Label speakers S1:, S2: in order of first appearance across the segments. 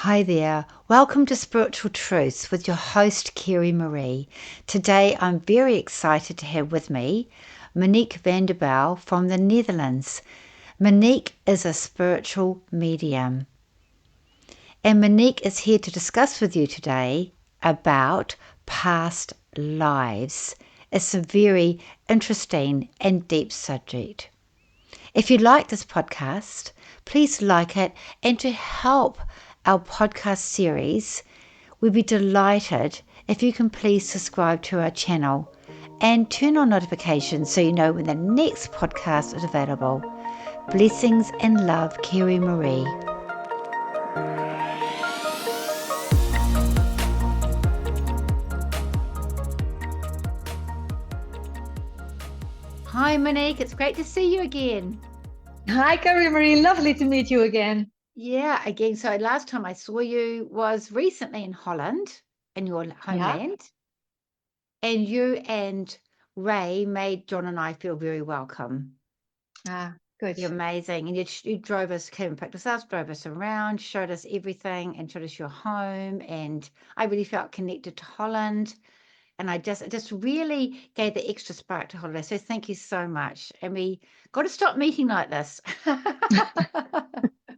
S1: Hi there. Welcome to Spiritual Truths with your host, Kerry Marie. Today I'm very excited to have with me Monique Vanderbouw from the Netherlands. Monique is a spiritual medium, and Monique is here to discuss with you today about past lives. It's a very interesting and deep subject. If you like this podcast, please like it, and to help our podcast series, we'd be delighted if you can please subscribe to our channel and turn on notifications so you know when the next podcast is available. Blessings and love, Kerry Marie. Hi Monique, it's great to see you again.
S2: Hi, Carrie Marie. Lovely to meet you again.
S1: Yeah, again. So last time I saw you was recently in Holland, in your
S2: Yeah.
S1: homeland. And you and Ray made John and I feel very welcome.
S2: Good.
S1: You're amazing. And you drove us, came and picked us up, drove us around, showed us everything, and showed us your home. And I really felt connected to Holland. And it just really gave the extra spark to holiday. So thank you so much. And we got to stop meeting like this.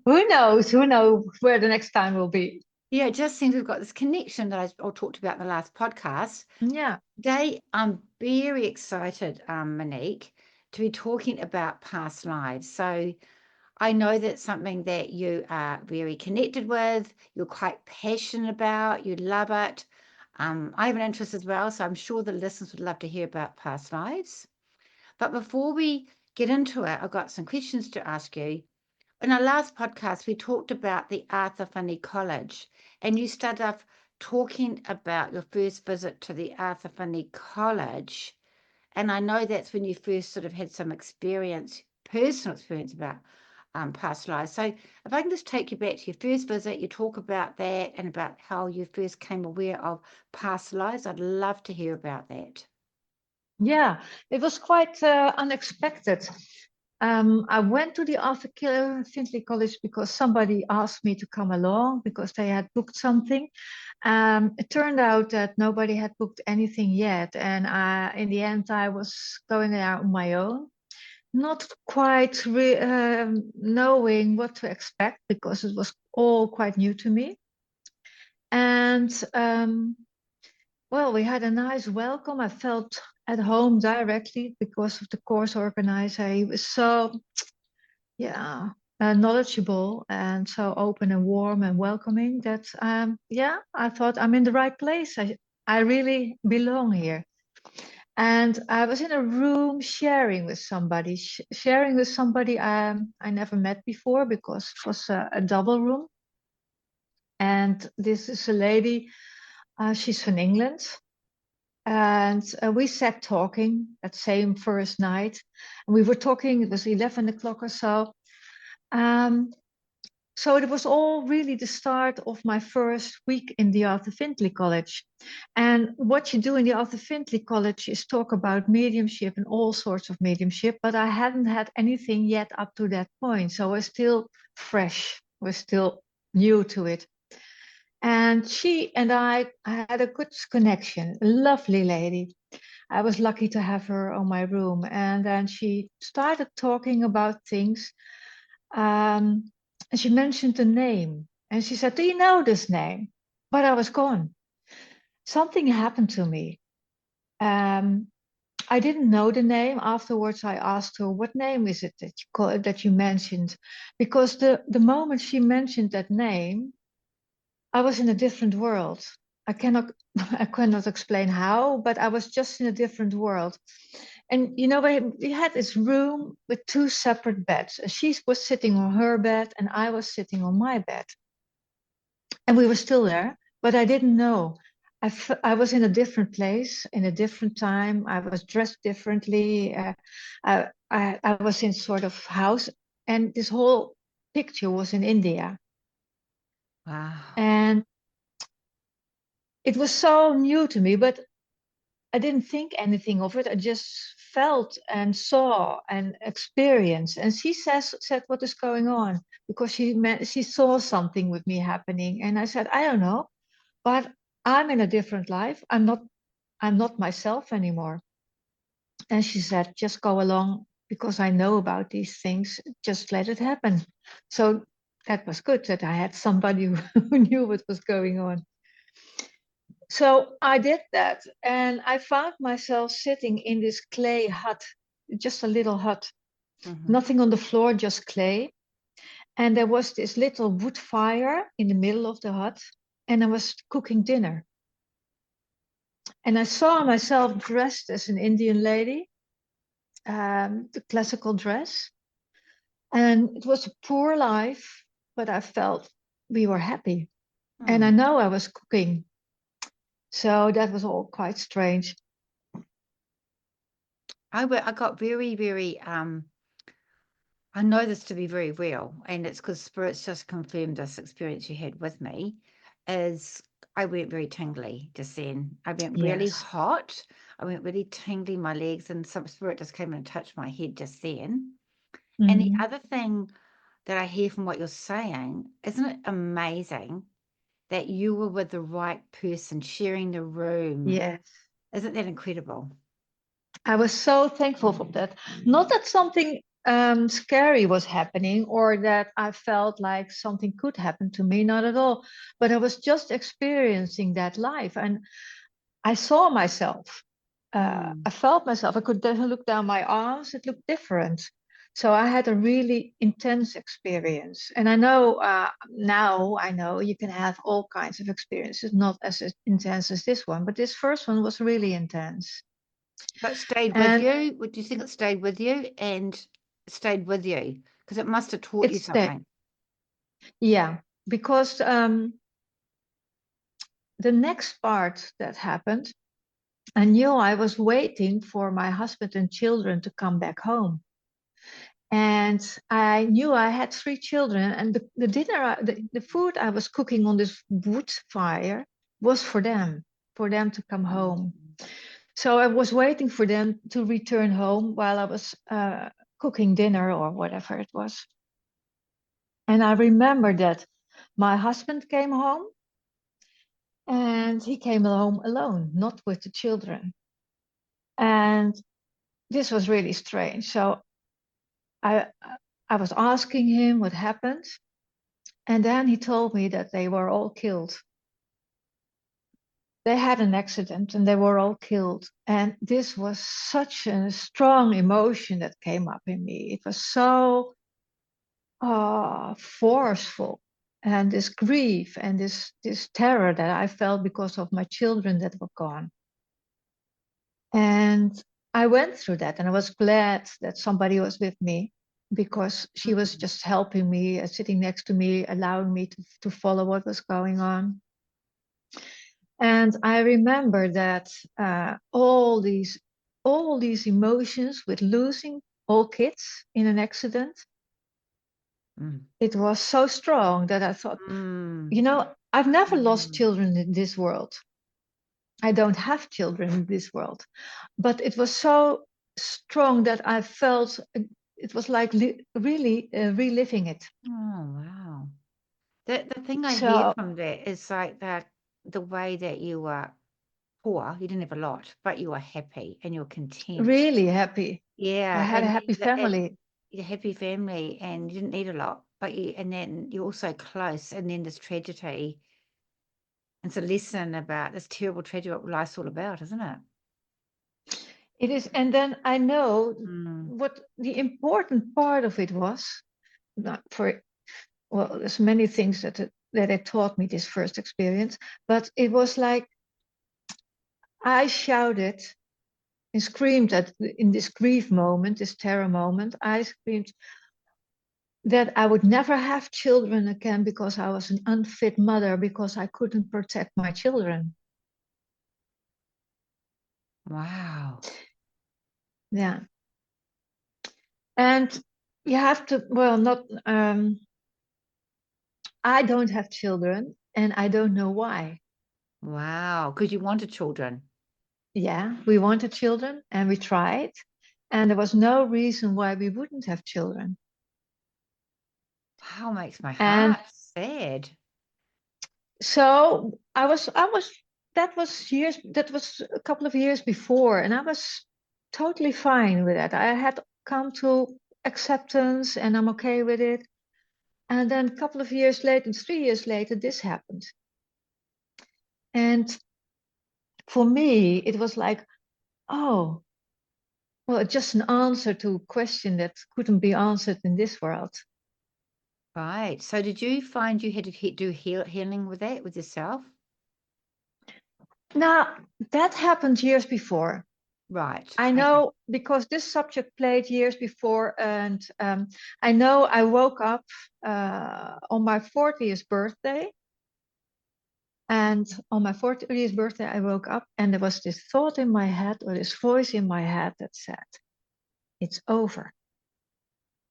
S2: Who knows? Who knows where the next time will be?
S1: Yeah, it just seems we've got this connection that I talked about in the last podcast.
S2: Yeah.
S1: Today, I'm very excited, Monique, to be talking about past lives. So I know that's something that you are very connected with, you're quite passionate about, you love it. I have an interest as well, so I'm sure the listeners would love to hear about past lives. But before we get into it, I've got some questions to ask you. In our last podcast, we talked about the Arthur Finney College, and you started off talking about your first visit to the Arthur Finney College. And I know that's when you first sort of had some experience, personal experience about past lives. So if I can just take you back to your first visit, you talk about that and about how you first came aware of past lives. I'd love to hear about that.
S2: Yeah. It was quite unexpected. I went to the Arthur Findlay College because somebody asked me to come along because they had booked something. It turned out that nobody had booked anything yet. And in the end, I was going there on my own, not quite knowing what to expect because it was all quite new to me. And well, we had a nice welcome. I felt at home directly because of the course organizer. He was so, yeah, knowledgeable and so open and warm and welcoming that, yeah, I thought I'm in the right place. I really belong here. And I was in a room sharing with somebody, sharing with somebody I never met before because it was a double room. And this is a lady, she's from England. And we sat talking that same first night. And we were talking, it was 11 o'clock or so. Um, so it was all really the start of my first week in the Arthur Findlay College. And what you do in the Arthur Findlay College is talk about mediumship and all sorts of mediumship, but I hadn't had anything yet up to that point. So I was still fresh, was still new to it. And she and I had a good connection, a lovely lady. I was lucky to have her on my room. And then she started talking about things. Um, and she mentioned the name. And she said, "Do you know this name?" But I was gone. Something happened to me. Um, I didn't know the name. Afterwards, I asked her, "What name is it that that you mentioned?" Because the moment she mentioned that name, I was in a different world. I cannot I cannot explain how, but I was just in a different world. And you know, we had this room with two separate beds. She was sitting on her bed and I was sitting on my bed. And we were still there, but I didn't know. I was in a different place, in a different time. I was dressed differently. I was in sort of house, and this whole picture was in India.
S1: Wow.
S2: And it was so new to me, but I didn't think anything of it. I just felt and saw and experienced. And she said, "What is going on?" Because she saw something with me happening. And I said, "I don't know, but I'm in a different life. I'm not myself anymore." And she said, "Just go along because I know about these things. Just let it happen." So that was good that I had somebody who knew what was going on. So I did that, and I found myself sitting in this clay hut, just a little hut,
S1: Mm-hmm.
S2: nothing on the floor, just clay. And there was this little wood fire in the middle of the hut, and I was cooking dinner. And I saw myself dressed as an Indian lady, the classical dress. And it was a poor life, but I felt we were happy. And I
S1: Mm.
S2: know I was cooking. So that was all quite strange.
S1: I got very, very, I know this to be very real, and it's because spirits just confirmed this experience you had with me, is I went very tingly just then. I went really
S2: Yes.
S1: hot. I went really tingly, my legs, and some spirit just came and touched my head just then. And the
S2: Mm,
S1: other thing that I hear from what you're saying, isn't it amazing that you were with the right person sharing the room?
S2: yes.
S1: Isn't that incredible?
S2: I was so thankful for that. Not that something scary was happening or that I felt like something could happen to me, not at all. But I was just experiencing that life and I saw myself.
S1: Mm.
S2: I felt myself. I could then look down my arms, it looked different. So I had a really intense experience. And I know now, I know you can have all kinds of experiences, not as intense as this one, but this first one was really intense.
S1: But stayed with
S2: And
S1: you? Would you think it stayed with you and stayed with you? Because it must have taught you
S2: it's the,
S1: something.
S2: yeah, because the next part that happened, I knew I was waiting for my husband and children to come back home. And I knew I had three children, and the dinner, the food I was cooking on this wood fire was for them to come home.
S1: Mm.
S2: So I was waiting for them to return home while I was cooking dinner or whatever it was. And I remember that my husband came home and he came home alone, not with the children. And this was really strange. So I, I was asking him what happened. And then he told me that they were all killed. They had an accident and they were all killed. And this was such a strong emotion that came up in me. It was so forceful. And this grief and this terror that I felt because of my children that were gone. And I went through that and I was glad that somebody was with me because she was
S1: Mm.
S2: just helping me, sitting next to me, allowing me to follow what was going on. And I remember that all these emotions with losing all kids in an accident,
S1: Mm.
S2: it was so strong that I thought,
S1: Mm.
S2: you know, I've never lost
S1: Mm.
S2: children in this world. I don't have children in this world. But it was so strong that I felt it was like really reliving it.
S1: Oh, wow. The thing I hear
S2: So
S1: from that is like that the way that you were poor, you didn't have a lot, but you were happy and you're content.
S2: really happy. I
S1: Yeah,
S2: had a
S1: and
S2: happy
S1: then
S2: family.
S1: your happy family, and you didn't need a lot, but you, and then you're also close, and then this tragedy. It's a lesson about this terrible tragedy, what life's all about, isn't it?
S2: It is, and then I know
S1: Mm.
S2: what the important part of it was. Not for well, there's many things that it taught me this first experience, but it was like I shouted and screamed at in this grief moment, this terror moment. I screamed that I would never have children again because I was an unfit mother because I couldn't protect my children.
S1: Wow.
S2: Yeah, and you have to well not I don't have children and I don't know why.
S1: Wow. Because you wanted children.
S2: Yeah, we wanted children and we tried, and there was no reason why we wouldn't have children.
S1: Wow, makes my
S2: And
S1: heart sad.
S2: so that was a couple of years before, and I was totally fine with that. I had come to acceptance and I'm okay with it. And then a couple of years later, 3 years later, this happened. And for me, it was like, oh, well, it's just an answer to a question that couldn't be answered in this world.
S1: Right. So did you find you had to do healing with that, with yourself?
S2: Now, that happened years before.
S1: Right.
S2: I
S1: Okay.
S2: know because this subject played years before, and I know I woke up on my 40th birthday. And on my 40th birthday, I woke up and there was this thought in my head, or this voice in my head that said, it's over.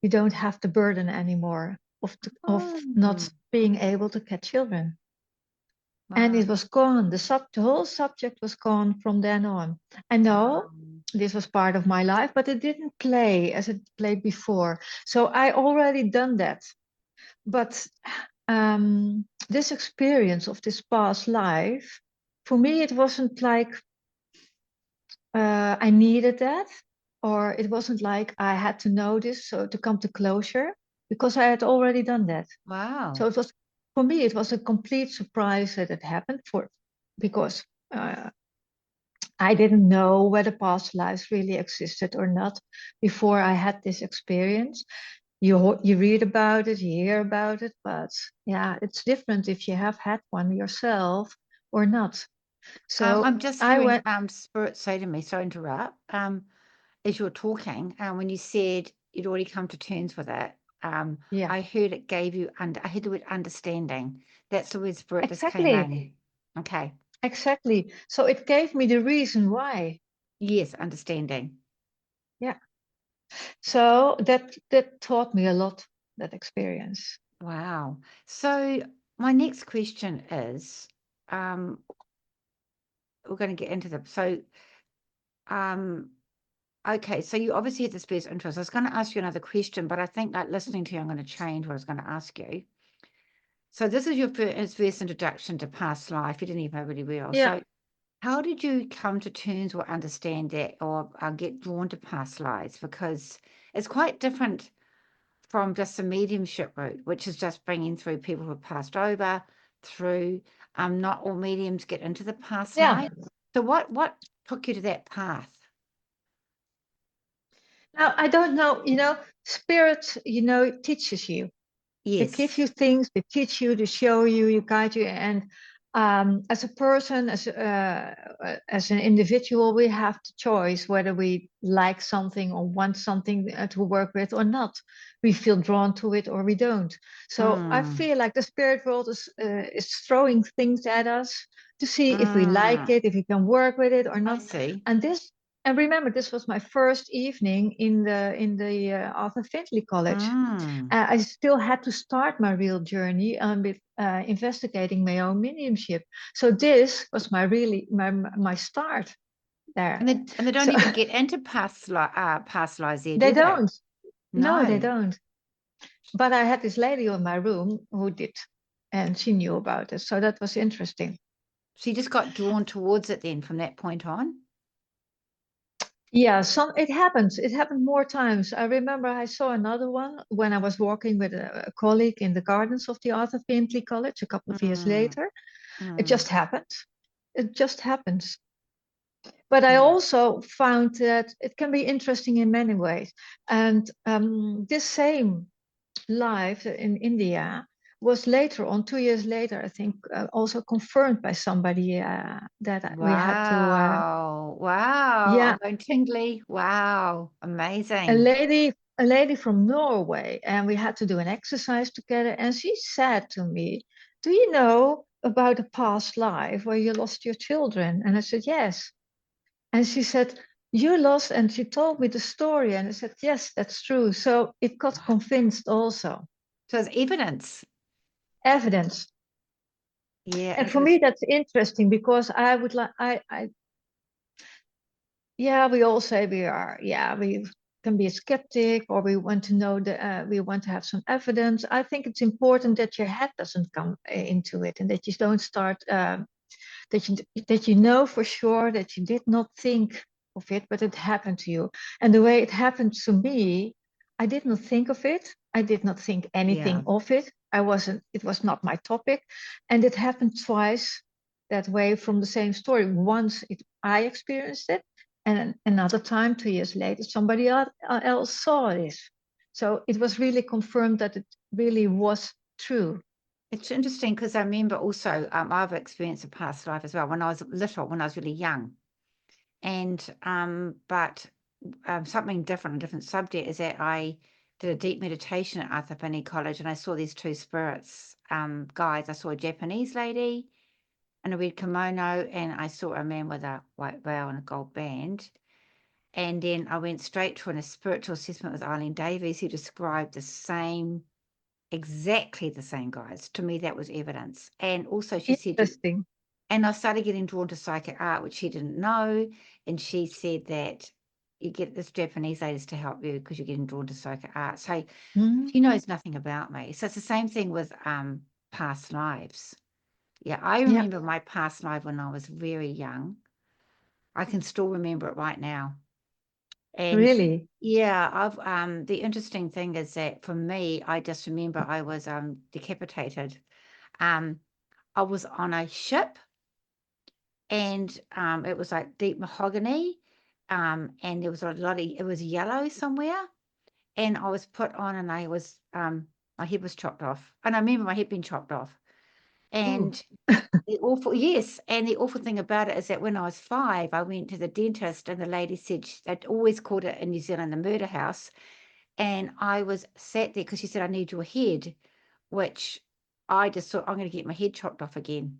S2: You don't have the burden anymore of
S1: Mm.
S2: not being able to get children. And
S1: Wow.
S2: it was gone. The whole subject was gone from then on. I know
S1: Wow.
S2: this was part of my life, but it didn't play as it played before. So I already done that. But this experience of this past life, for me, it wasn't like I needed that, or it wasn't like I had to know this so to come to closure, because I had already done that. So
S1: Wow.
S2: it was, for me, it was a complete surprise that it happened because uh, I didn't know whether past lives really existed or not before I had this experience. You read about it, you hear about it, but yeah, it's different if you have had one yourself or not. So
S1: I'm just
S2: I
S1: hearing
S2: went,
S1: Spirit say to me, sorry to interrupt, as you were talking, when you said you'd already come to terms with it,
S2: yeah,
S1: I heard it gave you I heard the word understanding. That's the word Spirit just came
S2: exactly,
S1: in. Okay.
S2: exactly. So it gave me the reason why.
S1: Yes, understanding.
S2: Yeah. So that taught me a lot, that experience.
S1: Wow. So my next question is, we're going to get into the um okay, so you obviously had this first interest. I was going to ask you another question, but I think like listening to you, I'm going to change what I was going to ask you. So this is your first introduction to past life. You didn't even know really well.
S2: Yeah.
S1: So how did you come to terms or understand that or get drawn to past lives? Because it's quite different from just the mediumship route, which is just bringing through people who have passed over through. Not all mediums get into the past
S2: Yeah.
S1: life. So what took you to that path?
S2: Now I don't know, spirit, teaches you. They give
S1: Yes.
S2: you things, they teach you, they show you, you guide you. And as a person, as an individual, we have the choice whether we like something or want something to work with or not. We feel drawn to it or we don't. So I
S1: Mm,
S2: feel like the spirit world is throwing things at us to see if we like
S1: mm,
S2: it, if we can work with it or
S1: I
S2: not.
S1: see.
S2: And this. And remember, this was my first evening in the Arthur Findlay College.
S1: Mm.
S2: I still had to start my real journey with investigating my own mediumship. So this was my start there.
S1: And they don't
S2: So
S1: even get into past lives there,
S2: they
S1: do they?
S2: don't. No, they
S1: No.
S2: don't. But I had this lady in my room who did, and she knew about it. So that was interesting.
S1: So you just got drawn towards it then from that point on?
S2: Yeah, it happens. It happened more times. I remember I saw another one when I was walking with a colleague in the gardens of the Arthur Findlay College a couple of years
S1: Mm,
S2: later. It
S1: mm,
S2: just happened. It just happens. But I
S1: mm.
S2: also found that it can be interesting in many ways. And this same life in India was later on, 2 years later, I think, also confirmed by somebody that we had to,
S1: Wow. Wow. I'm
S2: yeah,
S1: going tingly. Wow.
S2: a
S1: Amazing.
S2: lady, a lady from Norway, and we had to do an exercise together. And she said to me, "Do you know about a past life where you lost your children?" And I said, "Yes." And she said, "You lost," and she told me the story. And I said, "Yes, that's true." So it got convinced also.
S1: So it's evidence.
S2: Evidence.
S1: Yeah,
S2: And for me,
S1: evidence.
S2: that's interesting because I would like, I Yeah, we all say we are. Yeah, we can be a skeptic, or we want to know we want to have some evidence. I think it's important that your head doesn't come into it, and that you don't start that you know for sure that you did not think of it, but it happened to you. And the way it happened to me, I did not think of it. I did not think
S1: Yeah.
S2: anything of it. It was not my topic. And it happened twice that way from the same story. Once I experienced it, and another time, 2 years later, somebody else saw this. So it was really confirmed that it really was true.
S1: It's interesting because I remember also I've experienced a past life as well when I was little, when I was really young. And but something different, a different subject is that I did a deep meditation at Arthapani College and I saw these two spirits, guys. I saw a Japanese lady in a red kimono and I saw a man with a white veil and a gold band. And then I went straight to a spiritual assessment with Eileen Davies, who described the same, exactly the same guys. To me, that was evidence. And also she said you,
S2: Interesting.
S1: and I started getting drawn to psychic art, which she didn't know. And she said that you get this Japanese ladies to help you because you're getting drawn to psychic art. So she
S2: Mm,
S1: knows nothing about me. So it's the same thing with past lives. Yeah, I
S2: yeah,
S1: remember my past life when I was very young. I can still remember it right now. And
S2: really.
S1: yeah, I've the interesting thing is that for me, I just remember I was decapitated. Um, I was on a ship and it was like deep mahogany, and there was a lot of it was yellow somewhere, and I was put on, and I was my head was chopped off, and I remember my head being chopped off,
S2: Ooh.
S1: and the awful yes, and the awful thing about it is that when I was 5, I went to the dentist, and the lady said they'd always called it in New Zealand the murder house, and I was sat there because she said I need your head, which I just thought I'm going to get my head chopped off again.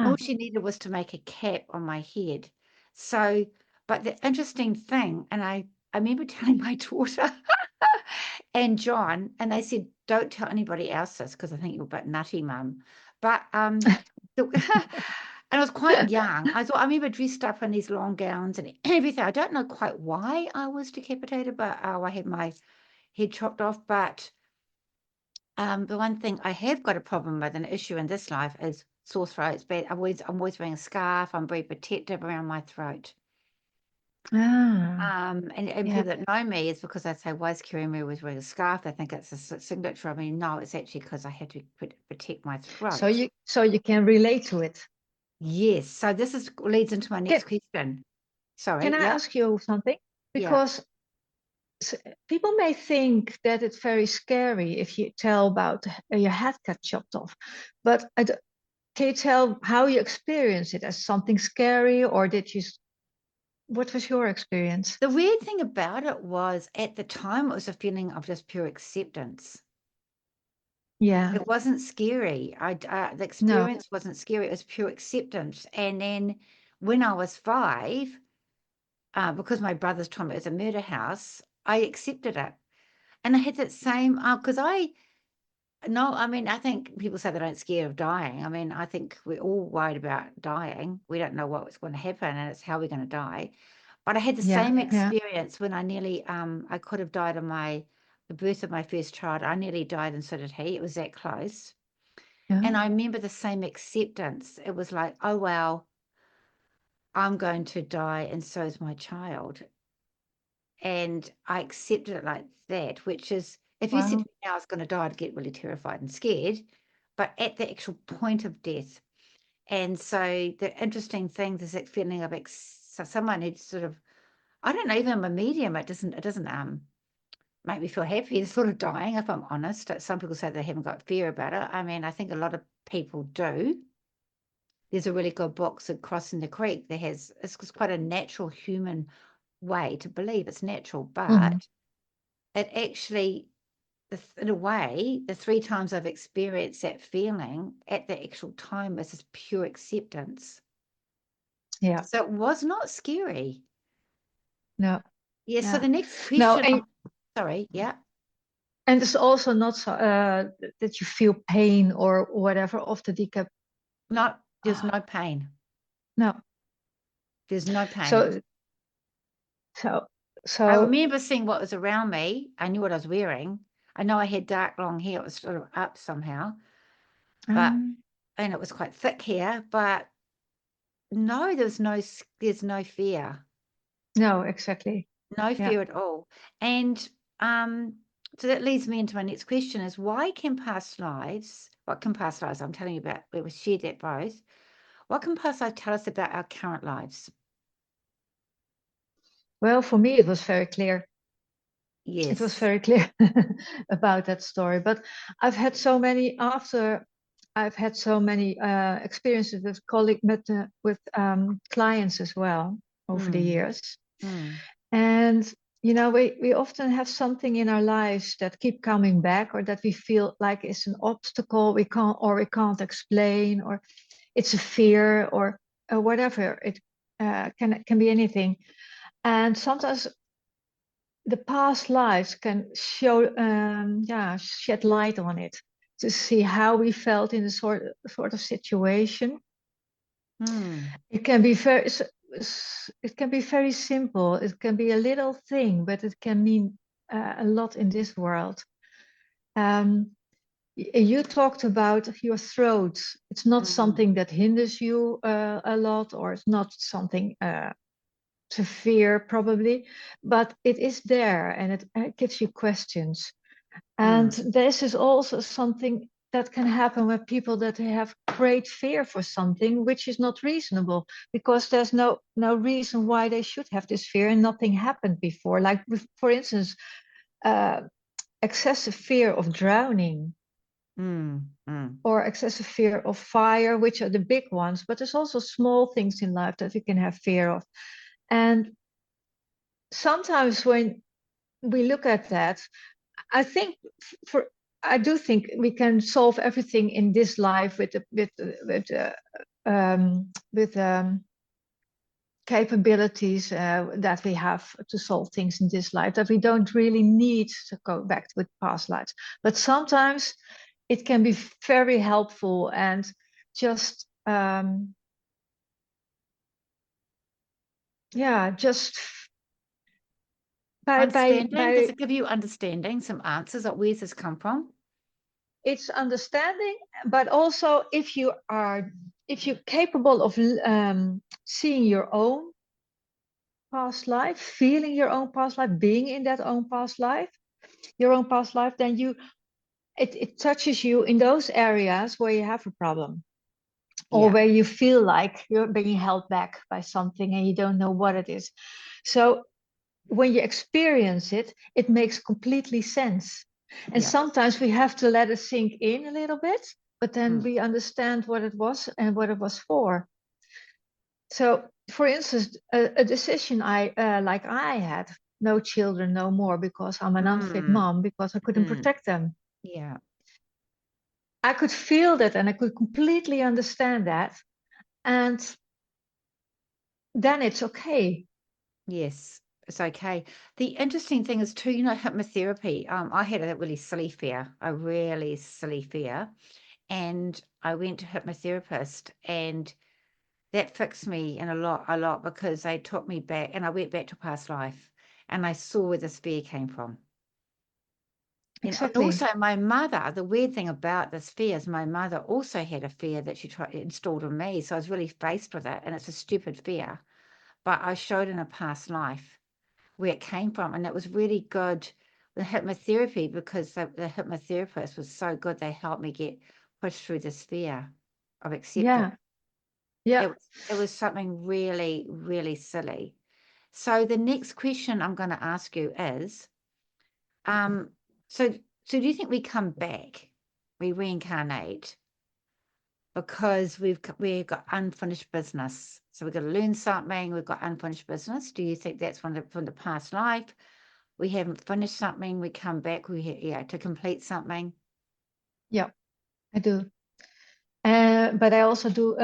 S1: All
S2: Ah,
S1: she needed was to make a cap on my head. So, but the interesting thing, and I remember telling my daughter and John, and they said, "Don't tell anybody else this because I think you're a bit nutty, mum." But and I was quite young. I remember dressed up in these long gowns and everything. I don't know quite why I was decapitated, but I had my head chopped off. But the one thing I have got a problem with, an issue in this life, is sore throats. But I'm always wearing a scarf. I'm very protective around my throat.
S2: ah,
S1: And
S2: yeah.
S1: people that know me is because I say, "Why is Kirima always wearing a scarf?" They think it's a signature. I mean, no, it's actually because I had to protect my throat.
S2: So you can relate to it.
S1: Yes. So this is leads into my
S2: Can
S1: next question. Sorry.
S2: can I
S1: Yeah.
S2: ask you something?
S1: Yeah.
S2: Because s- people may think that it's very scary if you tell about your head got chopped off, but can you tell how you experience it as something scary, or what was your experience?
S1: The weird thing about it was at the time it was a feeling of just pure acceptance.
S2: Yeah,
S1: It wasn't scary. The
S2: no,
S1: experience wasn't scary. It was pure acceptance. And then when I was 5, because my brothers told me it was a murder house, I accepted it. And I had that same, because no, I mean, I think people say they don't scare of dying. I mean, I think we're all worried about dying. We don't know what's going to happen and it's how we're going to die. But I had the
S2: yeah,
S1: same
S2: yeah,
S1: experience when I nearly, I could have died on the birth of my first child. I nearly died and so did he. It was that close.
S2: yeah.
S1: And I remember the same acceptance. It was like, oh, well, I'm going to die and so is my child. And I accepted it like that, which is, if you said to
S2: Wow.
S1: me now I was going to die, I'd get really terrified and scared. But at the actual point of death. And so the interesting thing is that feeling of so someone who'd sort of, I don't know, even I'm a medium, it doesn't make me feel happy. It's sort of dying, if I'm honest. Some people say they haven't got fear about it. I mean, I think a lot of people do. There's a really good book, so Crossing the Creek, it's quite a natural human way to believe it's natural,
S2: Hmm.
S1: but it actually, in a way, the 3 times I've experienced that feeling at the actual time is this pure acceptance.
S2: Yeah,
S1: So it was not scary.
S2: no,
S1: Yeah, so
S2: yeah,
S1: the next
S2: no,
S1: question, sorry, yeah.
S2: and it's also not so that you feel pain or whatever of the decap.
S1: No, there's
S2: Ah,
S1: no pain.
S2: no.
S1: There's no
S2: So
S1: pain.
S2: So,
S1: I
S2: so
S1: remember seeing what was around me. I knew what I was wearing. I know I had dark long hair. It was sort of up somehow, but
S2: um,
S1: and it was quite thick hair. But no, there's no fear,
S2: no, exactly.
S1: no
S2: Yeah.
S1: fear at all. And um, so that leads me into my next question: is why can past lives? What can past lives? I'm telling you about. We shared that both. What can past lives tell us about our current lives?
S2: Well, for me, it was very clear. It was
S1: Yes.
S2: very clear about that story. But I've had so many after. I've had so many experiences with with clients as well over the
S1: Mm,
S2: years.
S1: mm,
S2: And we often have something in our lives that keep coming back, or that we feel like it's an obstacle we can't explain, or it's a fear, or whatever. It can be anything. And sometimes the past lives can shed light on it, to see how we felt in a sort of situation.
S1: mm,
S2: It can be it can be very simple. It can be a little thing, but it can mean a lot in this world. Um, you talked about your throat. It's not
S1: mm,
S2: something that hinders you a lot, or it's not something severe, probably, but it is there, and it gives you questions. And
S1: mm,
S2: this is also something that can happen with people that have great fear for something which is not reasonable, because there's no reason why they should have this fear and nothing happened before. Like, for instance, uh, excessive fear of drowning,
S1: mm, mm,
S2: or excessive fear of fire, which are the big ones, but there's also small things in life that we can have fear of. And sometimes when we look at that, I think for I do think we can solve everything in this life with capabilities that we have to solve things in this life, that we don't really need to go back with past lives. But sometimes it can be very helpful, and just just
S1: understanding? Does
S2: by
S1: it give you understanding, some answers of where's this come from?
S2: it's understanding, but also if you're capable of seeing your own past life, feeling your own past life, being in that own past life, your own past life, then it touches you in those areas where you have a problem, or
S1: Yeah,
S2: where you feel like you're being held back by something and you don't know what it is. So when you experience it, it makes completely sense. And
S1: yeah.
S2: sometimes we have to let it sink in a little bit, but then
S1: Mm,
S2: we understand what it was and what it was for. So, for instance, a decision I had no children no more, because I'm an unfit
S1: mm,
S2: mom, because I couldn't
S1: mm,
S2: protect them.
S1: yeah,
S2: I could feel that, and I could completely understand that. And then it's okay.
S1: yes, it's okay. The interesting thing is too, you know, hypnotherapy. I had a really silly fear, a really silly fear, and I went to hypnotherapist, and that fixed me in a lot because they took me back, and I went back to past life, and I saw where this fear came from. And
S2: Exactly.
S1: also my mother, the weird thing about this fear is my mother also had a fear that she tried installed in me. So I was really faced with it. And it's a stupid fear. But I showed in a past life where it came from. And it was really good with hypnotherapy because the hypnotherapist was so good. They helped me get pushed through this fear of acceptance.
S2: Yeah. Yeah.
S1: It was something really, really silly. So the next question I'm going to ask you is, um, so so do you think we come back, we reincarnate because we've got unfinished business? So we've got to learn something, we've got unfinished business. Do you think that's from the past life? We haven't finished something, we come back, yeah, to complete something.
S2: Yeah, I do. But I also do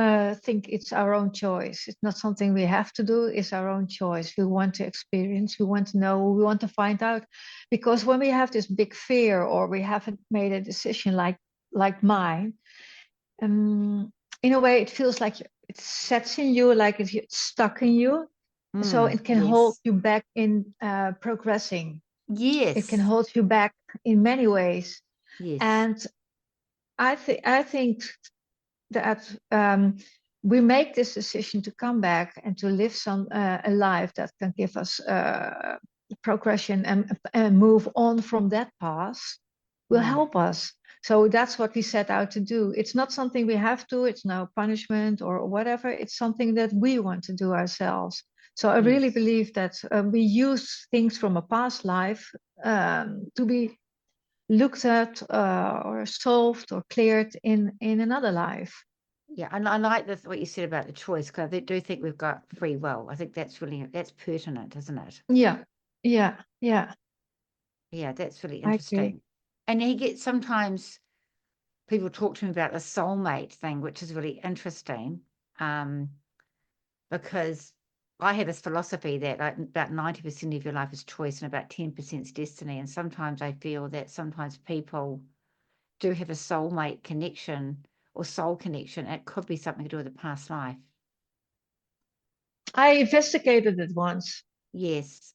S2: think it's our own choice. It's not something we have to do, it's our own choice. We want to experience, we want to know, we want to find out. Because when we have this big fear, or we haven't made a decision like mine, in a way it feels like it sets in you, like it's stuck in you. So it can hold
S1: Yes.
S2: you back in progressing. It can
S1: Yes.
S2: hold you back in many ways.
S1: Yes.
S2: And I think that we make this decision to come back and to live a life that can give us progression and move on from that past will
S1: Mm,
S2: help us. So that's what we set out to do. It's not something we have to, it's no punishment or whatever. It's something that we want to do ourselves. So I really
S1: yes.
S2: believe that we use things from a past life to be looked at or solved or cleared in another life.
S1: Yeah, and I like this what you said about the choice because I do think we've got free will. I think that's pertinent, isn't it?
S2: Yeah, yeah, yeah.
S1: Yeah, that's really
S2: I agree.
S1: interesting. And he gets sometimes people talk to me about the soulmate thing, which is really interesting. Um, because I have this philosophy that like about 90% of your life is choice and about 10% is destiny. And sometimes I feel that sometimes people do have a soulmate connection or soul connection. It could be something to do with a past life.
S2: I investigated it once.
S1: Yes.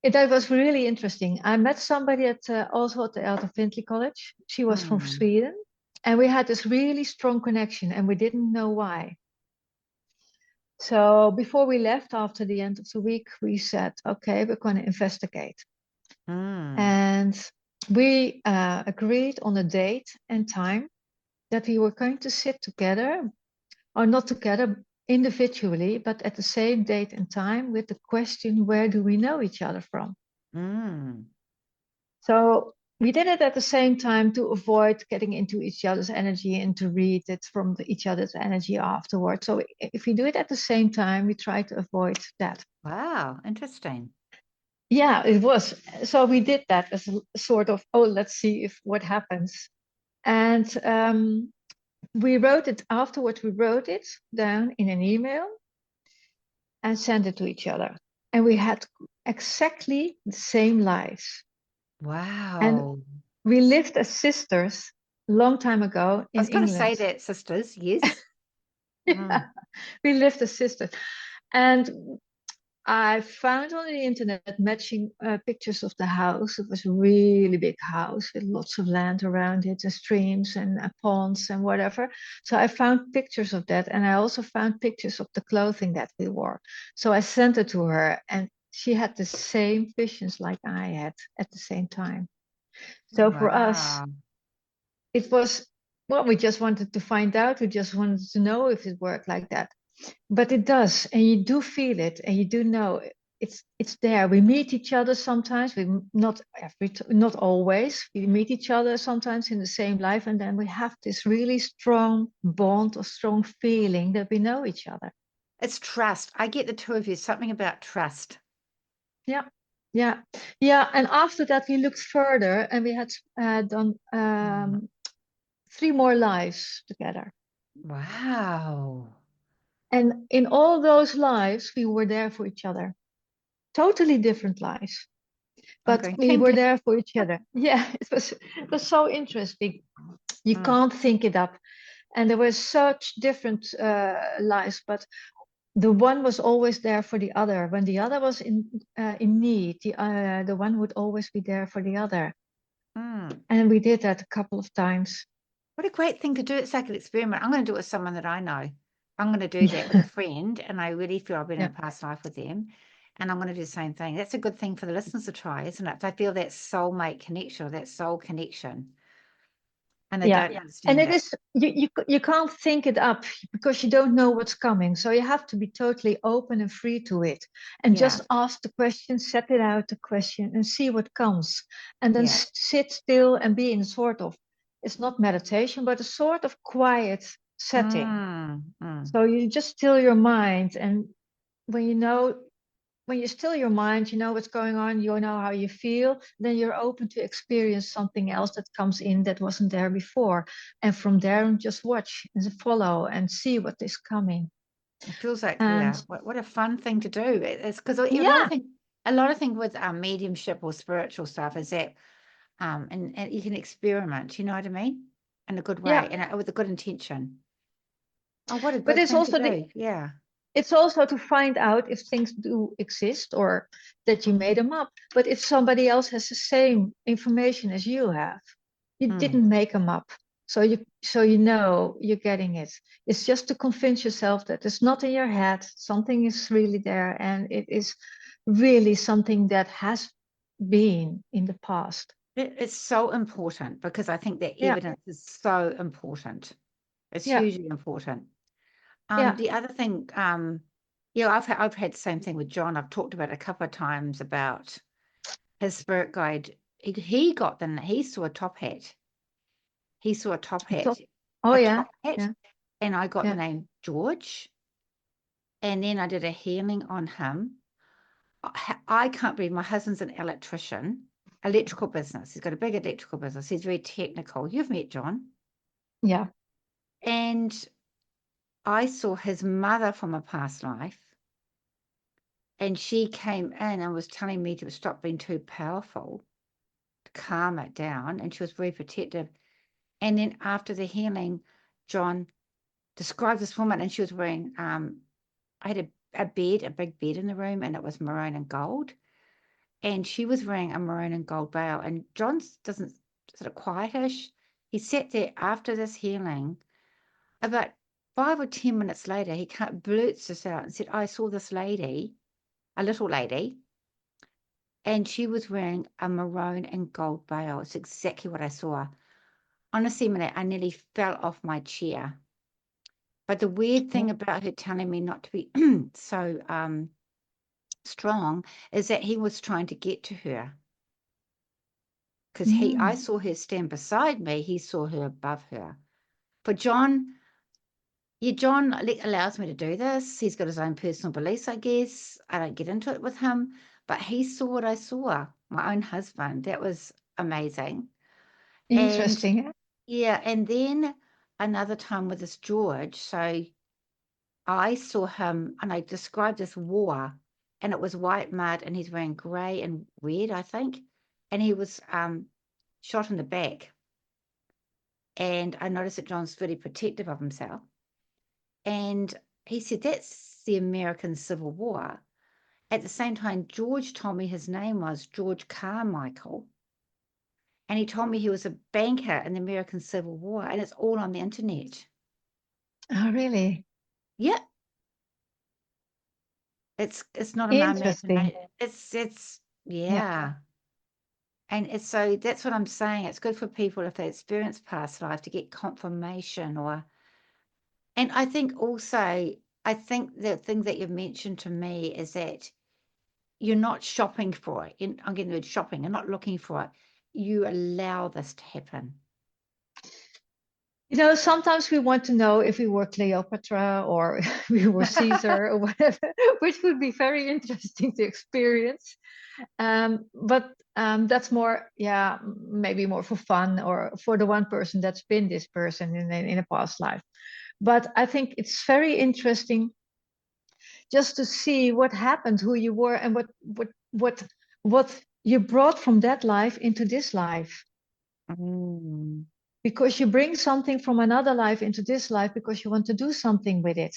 S2: That was really interesting. I met somebody also at the Elder Findlay College. She was from
S1: Mm.
S2: Sweden, and we had this really strong connection, and we didn't know why. So before we left after the end of the week, we said, okay, we're going to investigate.
S1: Mm.
S2: And we agreed on a date and time that we were going to sit together, or not together individually, but at the same date and time with the question, where do we know each other from?
S1: Mm.
S2: So we did it at the same time to avoid getting into each other's energy and to read it from each other's energy afterwards. So if we do it at the same time, we try to avoid that.
S1: Wow, interesting.
S2: Yeah, it was. So we did that as a sort of, oh, let's see if what happens. And we wrote it afterwards, we wrote it down in an email and sent it to each other. And we had exactly the same lives. And
S1: Wow.
S2: we lived as sisters a long time ago
S1: I
S2: in
S1: was going to say
S2: England.
S1: that, sisters. Yes. Mm.
S2: We lived as sisters. And I found on the internet matching pictures of the house. It was a really big house with lots of land around it, and streams and ponds and whatever. So I found pictures of that, and I also found pictures of the clothing that we wore. So I sent it to her, and she had the same visions like I had at the same time. So for us,
S1: Wow.
S2: it was, well, we just wanted to find out. We just wanted to know if it worked like that. But it does, and you do feel it, and you do know it's there. We meet each other sometimes. We not not always. We meet each other sometimes in the same life, and then we have this really strong bond or strong feeling that we know each other.
S1: It's trust. I get the two of you, something about trust.
S2: Yeah, yeah, yeah. And after that, we looked further, and we had done
S1: Mm.
S2: 3 more lives together.
S1: Wow.
S2: And in all those lives, we were there for each other. Totally different lives,
S1: I'm
S2: but
S1: going,
S2: we
S1: ting,
S2: were
S1: ting.
S2: there for each other. Yeah, it was so interesting. You
S1: Mm.
S2: can't think it up. And there were such different lives, but the one was always there for the other. When the other was in need, the one would always be there for the other.
S1: Mm.
S2: And we did that a couple of times.
S1: What a great thing to do. It's like an experiment. I'm going to do it with someone that I know. I'm going to do that with a friend, and I really feel I've been in
S2: Yeah,
S1: a past life with them. And I'm going to do the same thing. That's a good thing for the listeners to try, isn't it? If I feel that soulmate connection or that soul connection, and they
S2: yeah.
S1: don't
S2: And
S1: understand
S2: it
S1: it.
S2: is you can't think it up because you don't know what's coming. So you have to be totally open and free to it, and
S1: Yeah.
S2: just ask the question, set it out the question, and see what comes. And then
S1: Yeah.
S2: sit still and be in sort of, it's not meditation, but a sort of quiet setting.
S1: Mm. Mm.
S2: So you just still your mind, and when you know when you still your mind, you know what's going on, you know how you feel, then you're open to experience something else that comes in that wasn't there before. And from there, just watch and follow and see what is coming.
S1: It feels like, yeah,
S2: And
S1: what a fun thing to do. It's because
S2: yeah,
S1: a lot of thing with mediumship or spiritual stuff is that, and you can experiment, you know what I mean? In a good way
S2: yeah.
S1: and with a good intention. Oh, what a
S2: But
S1: good
S2: it's
S1: thing to
S2: also the
S1: do. Yeah.
S2: it's also to find out if things do exist or that you made them up. But if somebody else has the same information as you have, you
S1: Mm.
S2: didn't make them up. So you know you're getting it. It's just to convince yourself that it's not in your head. Something is really there, and it is really something that has been in the past.
S1: It's so important because I think that
S2: Yeah,
S1: evidence is so important. It's
S2: yeah,
S1: hugely important.
S2: yeah,
S1: The other thing, yeah, I've had the same thing with John. I've talked about it a couple of times about his spirit guide. He saw a top hat. He saw
S2: top. Oh
S1: a
S2: yeah,
S1: top hat,
S2: yeah,
S1: and I got the
S2: yeah,
S1: name George. And then I did a healing on him. I can't believe my husband's an electrical business. He's got a big electrical business. He's very technical. You've met John.
S2: yeah.
S1: And I saw his mother from a past life, and she came in and was telling me to stop being too powerful, to calm it down, and she was very protective. And then after the healing, John described this woman, and she was wearing I had a big bed in the room, and it was maroon and gold. And she was wearing a maroon and gold veil. And John doesn't sort of quietish. He sat there after this healing. About 5 or 10 minutes later, he blurts this out and said, I saw this lady, a little lady, and she was wearing a maroon and gold veil. It's exactly what I saw. Honestly, Minette, I nearly fell off my chair. But the weird thing about her telling me not to be so strong is that he was trying to get to her. Because I
S2: Mm.
S1: saw her stand beside me, he saw her above her. For John, yeah, John allows me to do this. He's got his own personal beliefs, I guess. I don't get into it with him, but he saw what I saw, my own husband. That was amazing. And
S2: Interesting.
S1: yeah, and then another time with this George. So I saw him and I described this war, and it was white mud, and he's wearing grey and red, I think. And he was shot in the back. And I noticed that John's very protective of himself. And he said, that's the American Civil War. At the same time, George told me his name was George Carmichael. And he told me he was a banker in the American Civil War. And it's all on the internet.
S2: Oh, really?
S1: Yeah, it's not in my
S2: Interesting.
S1: imagination. It's
S2: Yeah.
S1: yeah. And it's so that's what I'm saying. It's good for people if they experience past life to get confirmation or and I think also I think the thing that you've mentioned to me is that you're not shopping for it. I'm getting the word shopping. You're not looking for it. You allow this to happen.
S2: You know, sometimes we want to know if we were Cleopatra or we were Caesar or whatever, which would be very interesting to experience. But that's more, yeah, maybe more for fun or for the one person that's been this person in a past life. But I think it's very interesting just to see what happened, who you were, and what you brought from that life into this life.
S1: Mm.
S2: Because you bring something from another life into this life because you want to do something with it.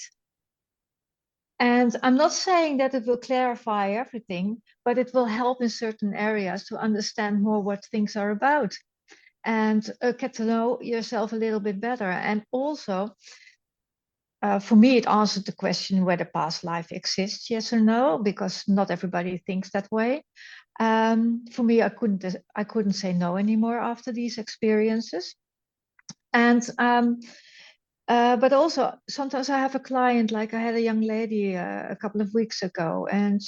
S2: And I'm not saying that it will clarify everything, but it will help in certain areas to understand more what things are about and get to know yourself a little bit better. And also, for me, it answered the question whether past life exists, yes or no, because not everybody thinks that way. For me, I couldn't say no anymore after these experiences. And but also, sometimes I have a client, like I had a young lady a couple of weeks ago, and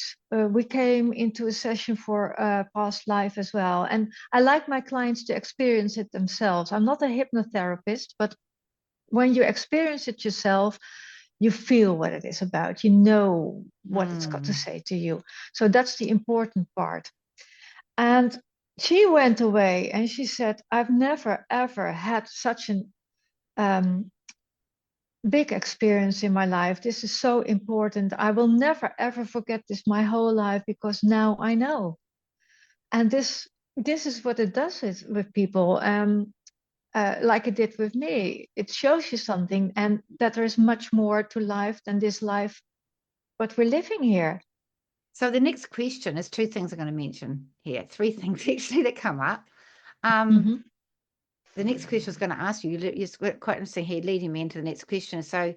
S2: we came into a session for past life as well. And I like my clients to experience it themselves. I'm not a hypnotherapist, but when you experience it yourself, you feel what it is about. You know what it's got to
S1: Mm.
S2: say to you. So that's the important part. And she went away and she said, I've never, ever had such an um, big experience in my life. This is so important. I will never ever forget this my whole life because now I know. And this is what it does with people. Like it did with me. It shows you something, and that there is much more to life than this life what we're living here.
S1: So the next question is two things I'm going to mention here, three things actually that come up. The next question I was going to ask you, it's quite interesting here, leading me into the next question. So,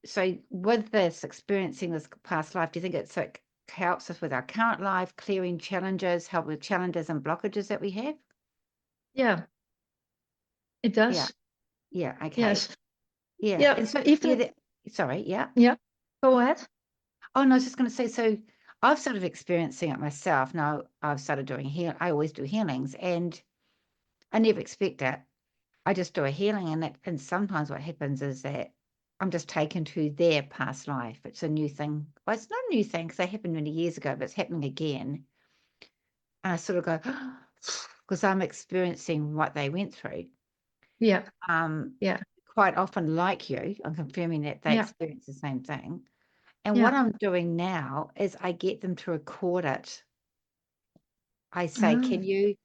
S1: so with this, experiencing this past life, do you think it helps us with our current life, clearing challenges, help with challenges and blockages that we have?
S2: Yeah, it
S1: Yeah.
S2: does.
S1: Yeah. Okay.
S2: Yes.
S1: Yeah.
S2: Yeah.
S1: And so,
S2: Even,
S1: sorry. Yeah.
S2: yeah. Go ahead.
S1: Oh, no, I was just going to say, so I've started experiencing it myself. Now I've started doing I always do healings, and I never expect it. I just do a healing, and sometimes what happens is that I'm just taken to their past life. It's a new thing. Well, it's not a new thing because it happened many years ago, but it's happening again. And I sort of go, because I'm experiencing what they went through.
S2: Yeah.
S1: Um,
S2: Yeah.
S1: Quite often, like you, I'm confirming that they
S2: Yeah.
S1: experience the same thing. And what
S2: Yeah.
S1: I'm doing now is I get them to record it. I say,
S2: Ah.
S1: can you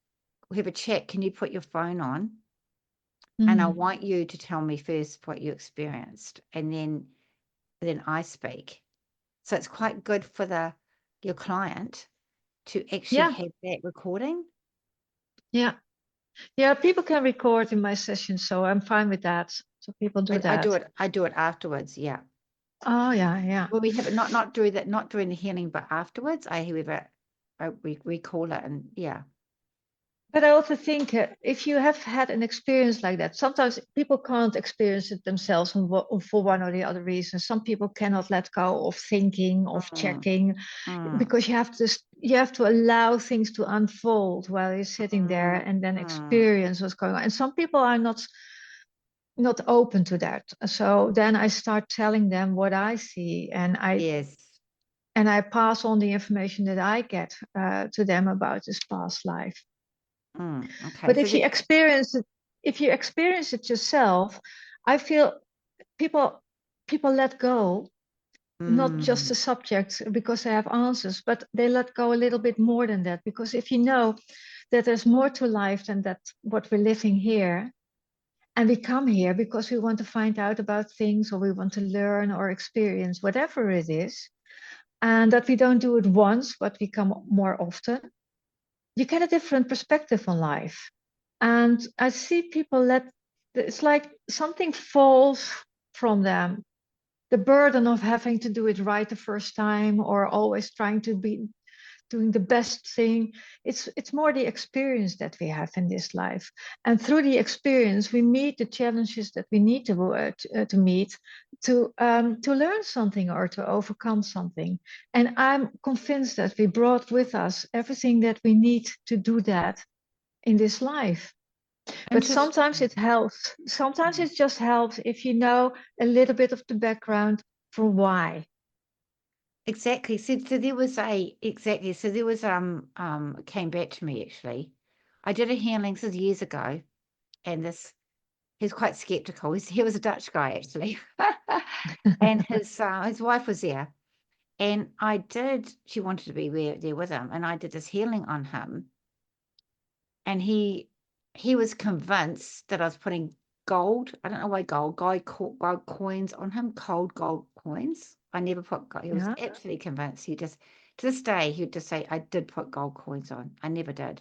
S1: have a chat? Can you put your phone on? And I
S2: Mm.
S1: want you to tell me first what you experienced, and then I speak. So it's quite good for your client to actually
S2: Yeah.
S1: have that recording.
S2: Yeah. Yeah. People can record in my sessions, so I'm fine with that. So people do
S1: I do
S2: that.
S1: it. I do it afterwards. Yeah.
S2: Oh, yeah. Yeah.
S1: Well, we have it not do that, not during the healing, but afterwards. We call it, and yeah.
S2: But I also think if you have had an experience like that, sometimes people can't experience it themselves for one or the other reason. Some people cannot let go of thinking, of
S1: Mm,
S2: checking,
S1: mm,
S2: because you have to allow things to unfold while you're sitting there
S1: mm,
S2: and then
S1: mm.
S2: experience what's going on. And some people are not open to that. So then I start telling them what I see,
S1: Yes.
S2: and I pass on the information that I get to them about this past life.
S1: Okay.
S2: But
S1: So the
S2: if you experience it yourself, I feel people people let go, not just
S1: mm,
S2: the subject because they have answers, but they let go a little bit more than that. Because if you know that there's more to life than that what we're living here, and we come here because we want to find out about things or we want to learn or experience whatever it is, and that we don't do it once, but we come more often, you get a different perspective on life. And I see people it's like something falls from them. The burden of having to do it right the first time or always trying to be doing the best thing. It's more the experience that we have in this life. And through the experience, we meet the challenges that we need to meet to learn something or to overcome something. And I'm convinced that we brought with us everything that we need to do that in this life. But sometimes
S1: interesting.
S2: it helps. Sometimes it just helps if you know a little bit of the background for why.
S1: Exactly. So there was exactly. So there was came back to me actually. I did a healing this is years ago, and this he's quite skeptical. He was a Dutch guy actually, and his wife was there, and she wanted to be there with him, and I did this healing on him, and he was convinced that I was putting gold. I don't know why gold coins on him, cold gold coins. I never put gold. He was
S2: Yeah.
S1: absolutely convinced. He just to this day he would just say I did put gold coins on. I never did.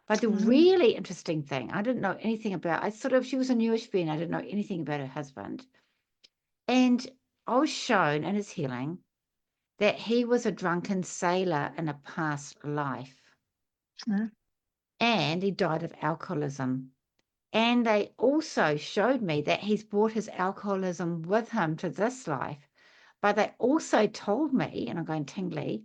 S1: But the
S2: Mhm.
S1: really interesting thing, I didn't know anything about. She was a newish being. I didn't know anything about her husband, and I was shown in his healing that he was a drunken sailor in a past life,
S2: Yeah.
S1: and he died of alcoholism. And they also showed me that he's brought his alcoholism with him to this life. But they also told me, and I'm going tingly,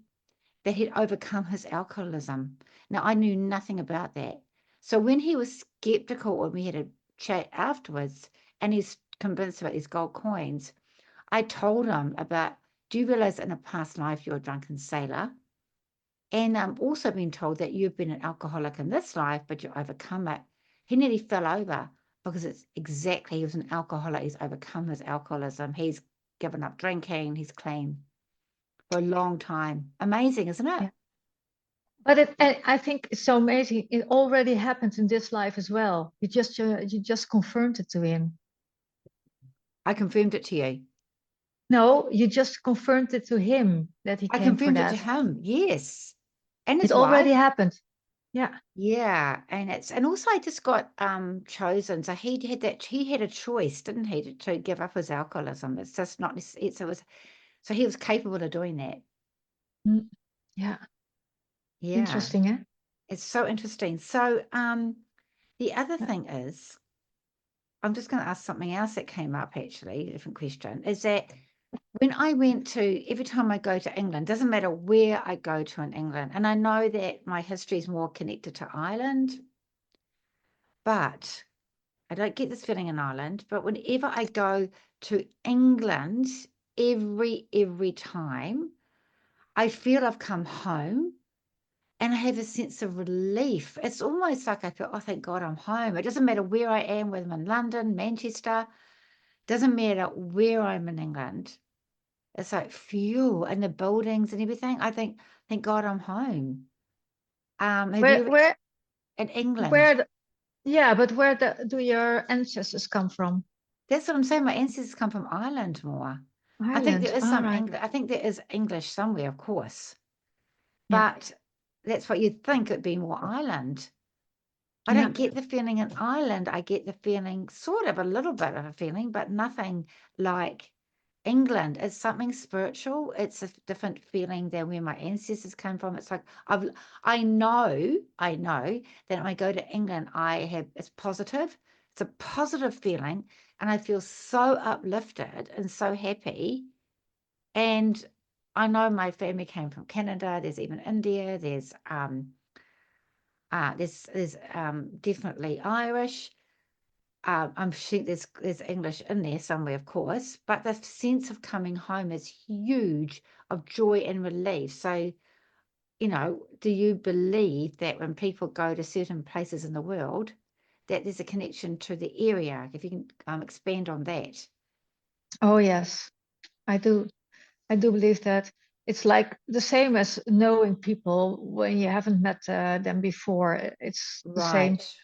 S1: that he'd overcome his alcoholism. Now, I knew nothing about that. So when he was skeptical when we had a chat afterwards, and he's convinced about these gold coins, I told him about, do you realize in a past life you're a drunken sailor? And I'm also been told that you've been an alcoholic in this life, but you overcome it. He nearly fell over because it's exactly, he was an alcoholic. He's overcome his alcoholism. He's given up drinking. He's clean for a long time. Amazing, isn't it?
S2: Yeah. But I think it's so amazing. It already happened in this life as well. You just confirmed it to him.
S1: I confirmed it to you.
S2: No, you just confirmed it to him that he
S1: I
S2: came for
S1: confirmed it to
S2: that.
S1: him, yes, and
S2: It
S1: his
S2: already
S1: wife.
S2: happened. Yeah.
S1: Yeah, and also I just got chosen. So he had a choice, didn't he, to give up his alcoholism. It's just not it's it was so he was capable of doing that.
S2: Mm, yeah.
S1: Yeah.
S2: Interesting, eh?
S1: It's so interesting. So the other thing is, I'm just going to ask something else that came up actually, a different question, is that when I went to every time I go to England, doesn't matter where I go to in England, and I know that my history is more connected to Ireland, but I don't get this feeling in Ireland, but whenever I go to England, every time, I feel I've come home and I have a sense of relief. It's almost like I feel, oh, thank God I'm home. It doesn't matter where I am, whether I'm in London, Manchester, doesn't matter where I'm in England. It's like fuel and the buildings and everything. I think, thank God I'm home. Have
S2: Where,
S1: you
S2: where,
S1: in England?
S2: where? Yeah, but do your ancestors come from?
S1: That's what I'm saying. My ancestors come from Ireland more. I think
S2: Ireland.
S1: there is
S2: All
S1: some
S2: right.
S1: English. I think there is English somewhere, of course,
S2: Yeah.
S1: but that's what you'd think it'd be more Ireland. I
S2: Yeah.
S1: don't get the feeling in Ireland. I get the feeling, sort of a little bit of a feeling, but nothing like England. It's something spiritual. It's a different feeling than where my ancestors came from. It's like I know that when I go to England, it's positive. It's a positive feeling, and I feel so uplifted and so happy. And I know my family came from Canada. There's even India. There's definitely Irish. I'm sure there's English in there somewhere, of course, but the sense of coming home is huge, of joy and relief. So, do you believe that when people go to certain places in the world, that there's a connection to the area? If you can expand on that.
S2: Oh, yes. I do. I do believe that it's like the same as knowing people when you haven't met them before. It's the same.
S1: Right.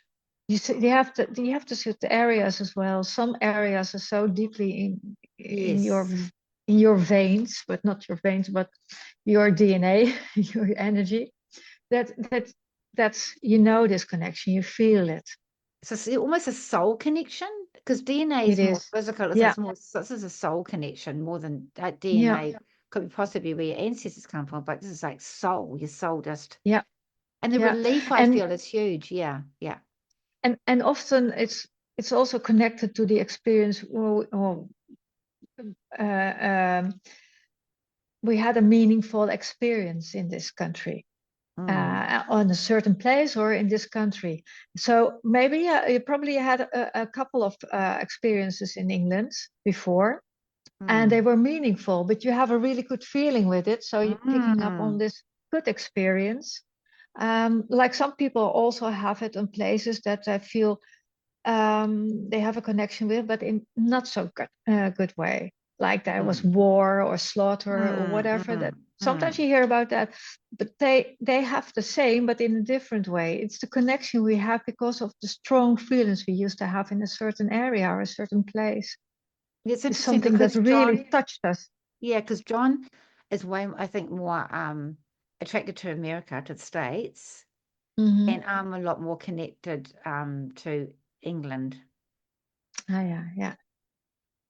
S2: You have to see the areas as well. Some areas are so deeply in
S1: Yes.
S2: your veins, but not your veins, but your DNA, your energy. That that's this connection. You feel it.
S1: So it's almost a soul connection because DNA
S2: It
S1: is more
S2: is.
S1: physical.
S2: Yeah.
S1: This is a soul connection more than
S2: Yeah.
S1: DNA could be possibly where your ancestors come from, but this is like soul. Your soul just
S2: Yeah.
S1: and the
S2: Yeah.
S1: relief I
S2: And
S1: feel is huge. Yeah, yeah.
S2: and often it's also connected to the experience. Uh, we had a meaningful experience in this country,
S1: Mm,
S2: on a certain place or in this country. So maybe you probably had a couple of experiences in England before, and they
S1: mm,
S2: were meaningful, but you have a really good feeling with it. So you're picking up on
S1: mm.
S2: this good experience. Like some people also have it in places that I feel they have a connection with, but in not so good way. Like there was
S1: Mm,
S2: war or slaughter or
S1: mm,
S2: whatever. That
S1: mm,
S2: sometimes
S1: mm.
S2: you hear about that, but they have the same, but in a different way. It's the connection we have because of the strong feelings we used to have in a certain area or a certain place.
S1: It's
S2: It's
S1: interesting
S2: something that
S1: because
S2: really
S1: John,
S2: touched us.
S1: yeah, because John is way, I think, more attracted to America, to the States,
S2: Hmm.
S1: and I'm a lot more connected to England.
S2: Ah, yeah, yeah.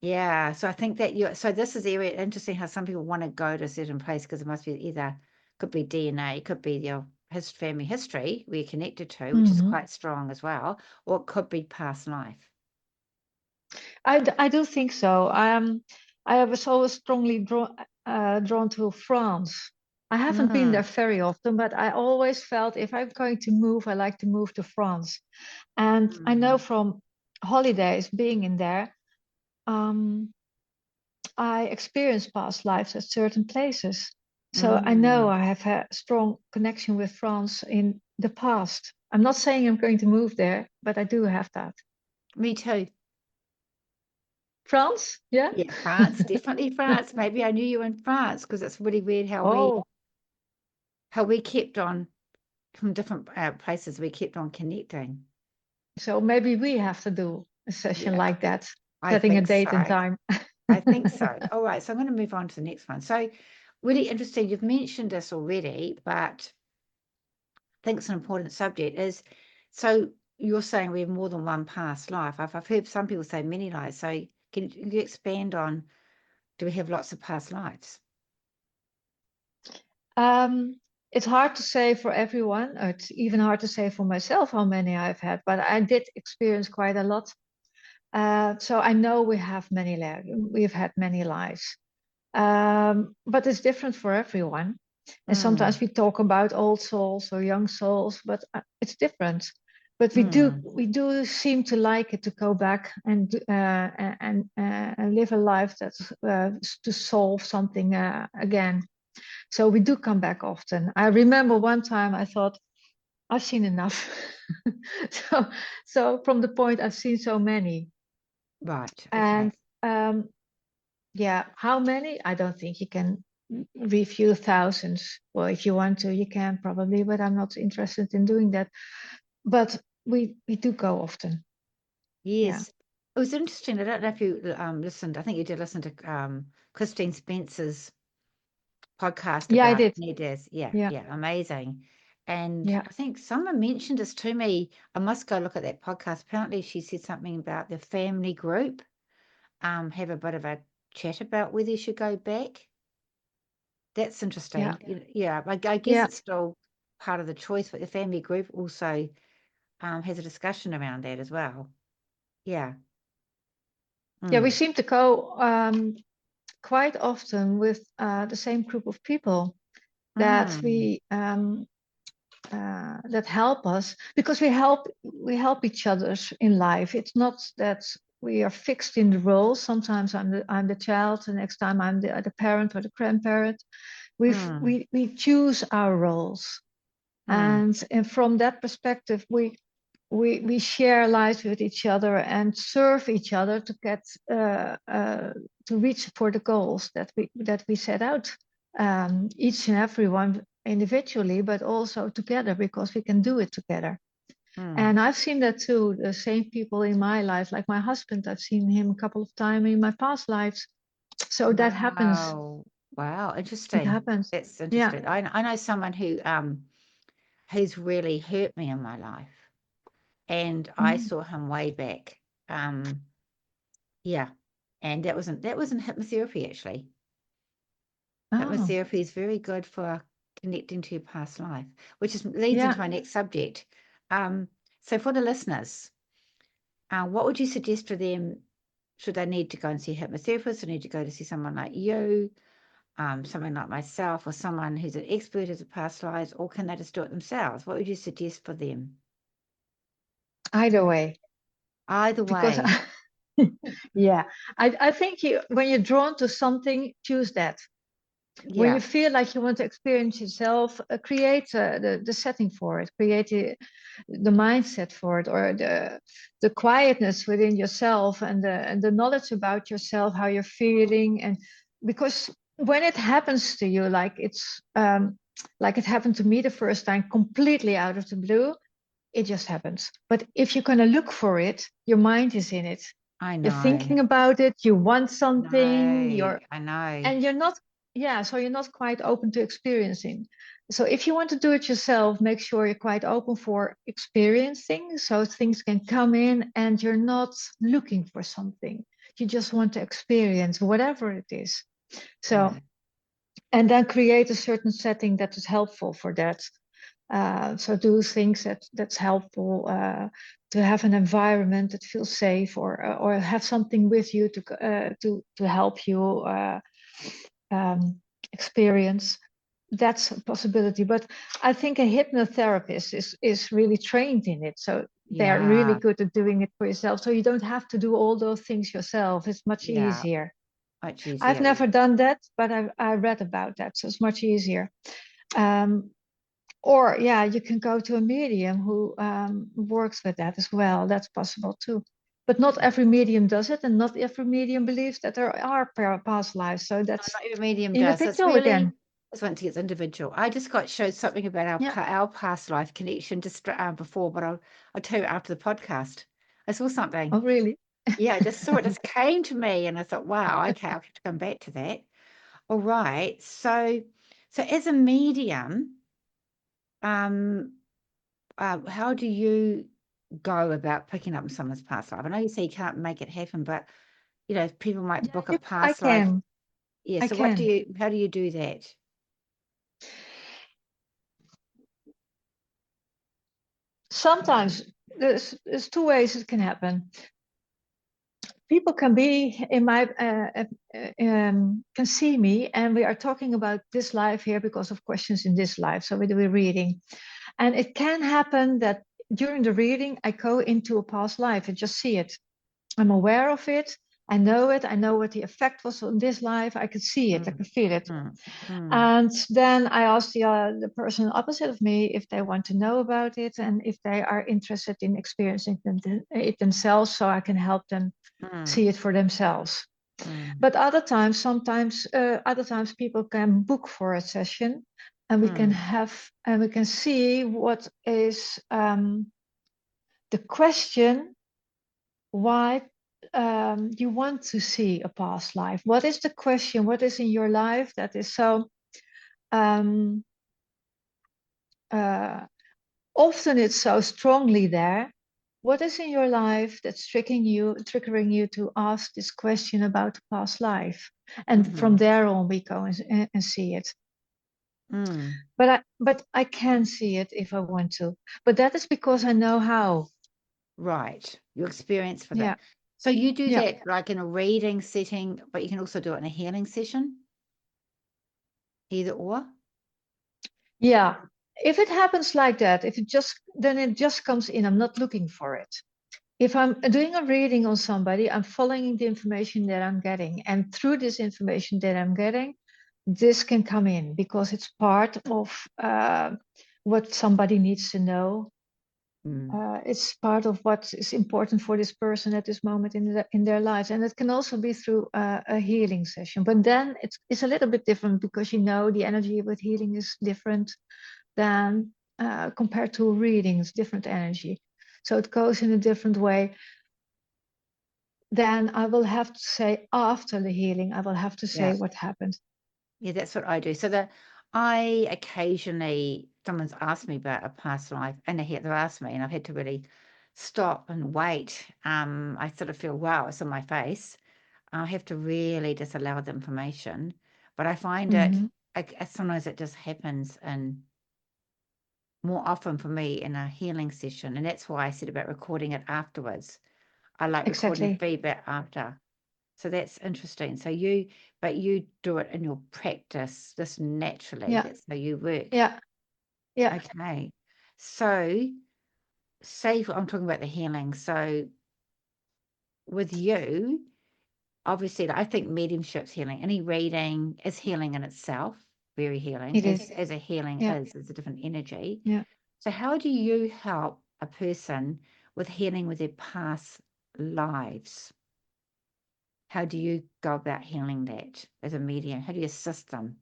S1: Yeah, so I think that so this is area interesting how some people want to go to a certain place because it must be either could be DNA, could be your his family history we're connected to, which is
S2: Hmm.
S1: quite strong as well, or it could be past life.
S2: I do think so. I was always strongly drawn to France. I haven't been there
S1: Mm,
S2: very often, but I always felt if I'm going to move, I like to move to France. And I know
S1: mm,
S2: from holidays being in there, um, I experienced past lives at certain places. So I know
S1: mm.
S2: I have a strong connection with France in the past. I'm not saying I'm going to move there, but I do have that.
S1: Me too.
S2: France, yeah?
S1: Yeah, France, definitely France. Maybe I knew you in France because it's really weird
S2: Oh,
S1: how we kept on from different places. We kept on connecting.
S2: so maybe we have to do a session
S1: Yeah,
S2: like that,
S1: I
S2: setting a
S1: think
S2: date and
S1: so.
S2: time.
S1: I think so. All right, so I'm going to move on to the next one. So really interesting. You've mentioned this already, but I think it's an important subject. Is so you're saying we have more than one past life. I've heard some people say many lives. So can you expand on? Do we have lots of past lives?
S2: Um, it's hard to say for everyone, or it's even hard to say for myself how many I've had, but I did experience quite a lot. So I know we've had many lives. But it's different for everyone. And sometimes
S1: Mm,
S2: we talk about old souls or young souls, but it's different. But
S1: mm,
S2: we do seem to like it to go back and live a life that's to solve something again. So we do come back often. I remember one time I thought, I've seen enough. so so from the point I've seen so many.
S1: right. Okay.
S2: And yeah, how many? I don't think you can review thousands. Well, if you want to, you can probably, but I'm not interested in doing that. But we do go often. Yeah.
S1: Yes. It was interesting. I don't know if you listened. I think you did listen to Christine Spencer's podcast
S2: Yeah, I
S1: about
S2: did.
S1: near death. Yeah,
S2: Yeah.
S1: yeah, amazing. And
S2: Yeah.
S1: I think someone mentioned this to me. I must go look at that podcast. Apparently, she said something about the family group. Have a bit of a chat about whether you should go back. That's
S2: Yeah.
S1: interesting. Yeah, I guess
S2: Yeah.
S1: it's still part of the choice, but the family group also has a discussion around that as well. Yeah.
S2: Yeah. We
S1: Mm.
S2: seem to go quite often with the same group of people that
S1: Mm.
S2: we that help us because we help each other in life. It's not that we are fixed in the roles. Sometimes I'm the child, the next time I'm the parent or the grandparent.
S1: Mm.
S2: We choose our roles,
S1: Mm.
S2: and from that perspective, we share lives with each other and serve each other to get to reach for the goals that we set out, each and every one individually, but also together because we can do it together.
S1: Mm.
S2: And I've seen that too. The same people in my life, like my husband, I've seen him a couple of times in my past lives. So that happens.
S1: Wow. Wow.
S2: It
S1: Interesting.
S2: happens.
S1: That's
S2: Yeah.
S1: interesting. I know someone who's really hurt me in my life, and I
S2: Mm.
S1: saw him way back. Um, yeah, and that was in hypnotherapy actually.
S2: Oh,
S1: Hypnotherapy is very good for connecting to your past life, which is leads
S2: yeah.
S1: into my next subject. So for the listeners, what would you suggest for them? Should they need to go and see a hypnotherapist, or need to go to see someone like you, someone like myself, or someone who's an expert at the past lives, or can they just do it themselves? What would you suggest for them?
S2: Either way,
S1: Either
S2: because
S1: way,
S2: yeah, I think when you're drawn to something, choose that. When you
S1: yeah.
S2: feel like you want to experience yourself, create the setting for it, create the mindset for it, or the quietness within yourself and the knowledge about yourself, how you're feeling, and because when it happens to you, like it happened to me the first time, completely out of the blue, it just happens. But if you're gonna look for it, your mind is in it.
S1: I
S2: You're
S1: know.
S2: thinking about it. You want
S1: No,
S2: something.
S1: I know.
S2: And you're not, yeah, so you're not quite open to experiencing. So if you want to do it yourself, make sure you're quite open for experiencing so things can come in and you're not looking for something. You just want to experience whatever it is. So,
S1: Yeah.
S2: and then create a certain setting that is helpful for that. So do things that's helpful to have an environment that feels safe, or have something with you to help you experience. That's a possibility. But I think a hypnotherapist is really trained in it. So they're really
S1: Yeah.
S2: good at doing it for yourself. So you don't have to do all those things yourself. It's much
S1: Yeah.
S2: easier.
S1: Much
S2: I've
S1: easier.
S2: never done that, but I read about that. So it's much easier. Um, or yeah, you can go to a medium who works with that as well. That's possible too. But not every medium does it, and not every medium believes that there are past lives. So
S1: No,
S2: that's
S1: not every medium does. So it's
S2: individual
S1: really,
S2: again.
S1: it's once it's individual. I just got showed something about
S2: Yeah.
S1: our past life connection just before, but I'll tell you after the podcast. I saw something.
S2: Oh, really?
S1: Yeah, I just saw it, just came to me, and I thought, wow, okay, I'll have to come back to that. All right. So as a medium, um, how do you go about picking up someone's past life? I know you say you can't make it happen, but people might book a
S2: I
S1: past life.
S2: can.
S1: Yeah.
S2: I
S1: So
S2: can.
S1: how do you do that?
S2: Sometimes there's two ways it can happen. People can be in my can see me, and we are talking about this life here because of questions in this life. So we do a reading, and it can happen that during the reading I go into a past life and just see it. I'm aware of it. I know it. I know what the effect was on this life. I can see it. I
S1: Mm,
S2: can feel it.
S1: mm, mm,
S2: And then I ask the person opposite of me if they want to know about it and if they are interested in experiencing it themselves, so I can help them
S1: mm,
S2: see it for themselves.
S1: mm,
S2: But other times people can book for a session, and
S1: mm,
S2: we can see what is the question, why you want to see a past life. What is the question? What is in your life that is so um, uh, often it's so strongly there? What is in your life that's triggering you to ask this question about the past life? And from
S1: mhm,
S2: there on, we go and see it.
S1: mm.
S2: But I can see it if I want to. But that is because I know how.
S1: Right. Your experience for
S2: Yeah,
S1: that. So you do
S2: yeah,
S1: that like in a reading setting, but you can also do it in a healing session, either or.
S2: yeah. If it happens like that, if it just then it just comes in. I'm not looking for it. If I'm doing a reading on somebody, I'm following the information that I'm getting. And through this information that I'm getting, this can come in because it's part of what somebody needs to know.
S1: Mm,
S2: It's part of what is important for this person at this moment in their lives. And it can also be through a healing session. But then it's a little bit different because the energy with healing is different than compared to reading. It's different energy. So it goes in a different way. Then I will have to say after the healing, I will have to say
S1: yeah.
S2: what happened.
S1: Yeah, that's what I do. So that I occasionally, someone's asked me about a past life, and they've asked me, and I've had to really stop and wait. I sort of feel, wow, it's on my face. I have to really just allow the information. But I find it,
S2: Hmm.
S1: sometimes it just happens and more often for me in a healing session. And that's why I said about recording it afterwards. I like recording the
S2: Exactly.
S1: feedback after. So that's interesting. But you do it in your practice, just naturally.
S2: Yeah,
S1: That's how you work.
S2: yeah, yeah.
S1: Okay. So I'm talking about the healing. So with you, obviously, like, I think mediumship's healing. Any reading is healing in itself, very healing,
S2: It
S1: as
S2: is.
S1: a healing
S2: Yeah,
S1: is. It's a different energy.
S2: yeah.
S1: So how do you help a person with healing with their past lives? How do you go about healing that as a medium? How do you assist them?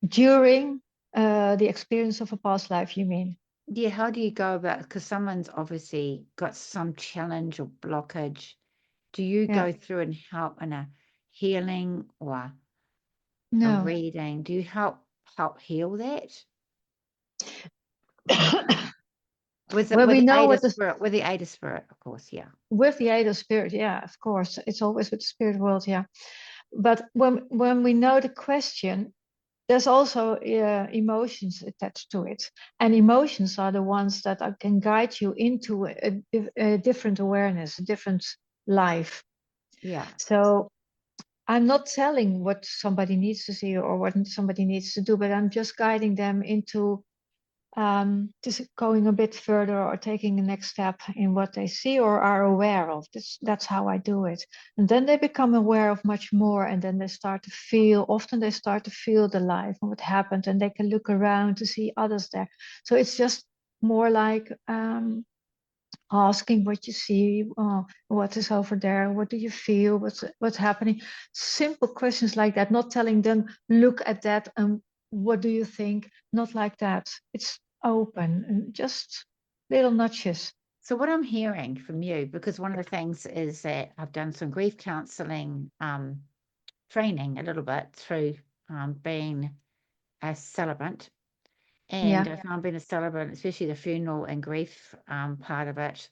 S2: During the experience of a past life, you mean?
S1: Yeah, how do you go about, because someone's obviously got some challenge or blockage. Do you
S2: Yeah.
S1: go through and help in a healing or a
S2: No.
S1: reading? Do you help heal that?
S2: When
S1: With
S2: we
S1: the
S2: know
S1: aid of
S2: what the
S1: spirit, with the aid of spirit, of course, yeah.
S2: with the aid of spirit, yeah, of course, it's always with the spirit world, yeah. But when we know the question, there's also emotions attached to it, and emotions are the ones that can guide you into a different awareness, a different life.
S1: Yeah.
S2: So I'm not telling what somebody needs to see or what somebody needs to do, but I'm just guiding them into just going a bit further or taking the next step in what they see or are aware of. That's how I do it. And then they become aware of much more, and then often they start to feel the life and what happened, and they can look around to see others there. So it's just more like asking what you see, what is over there, what do you feel, what's happening. Simple questions like that, not telling them look at that and what do you think, not like that. It's open and just little nudges.
S1: So what I'm hearing from you, because one of the things is that I've done some grief counseling training a little bit through being a celebrant. And
S2: Yeah,
S1: I found being a celebrant, especially the funeral and grief part of it,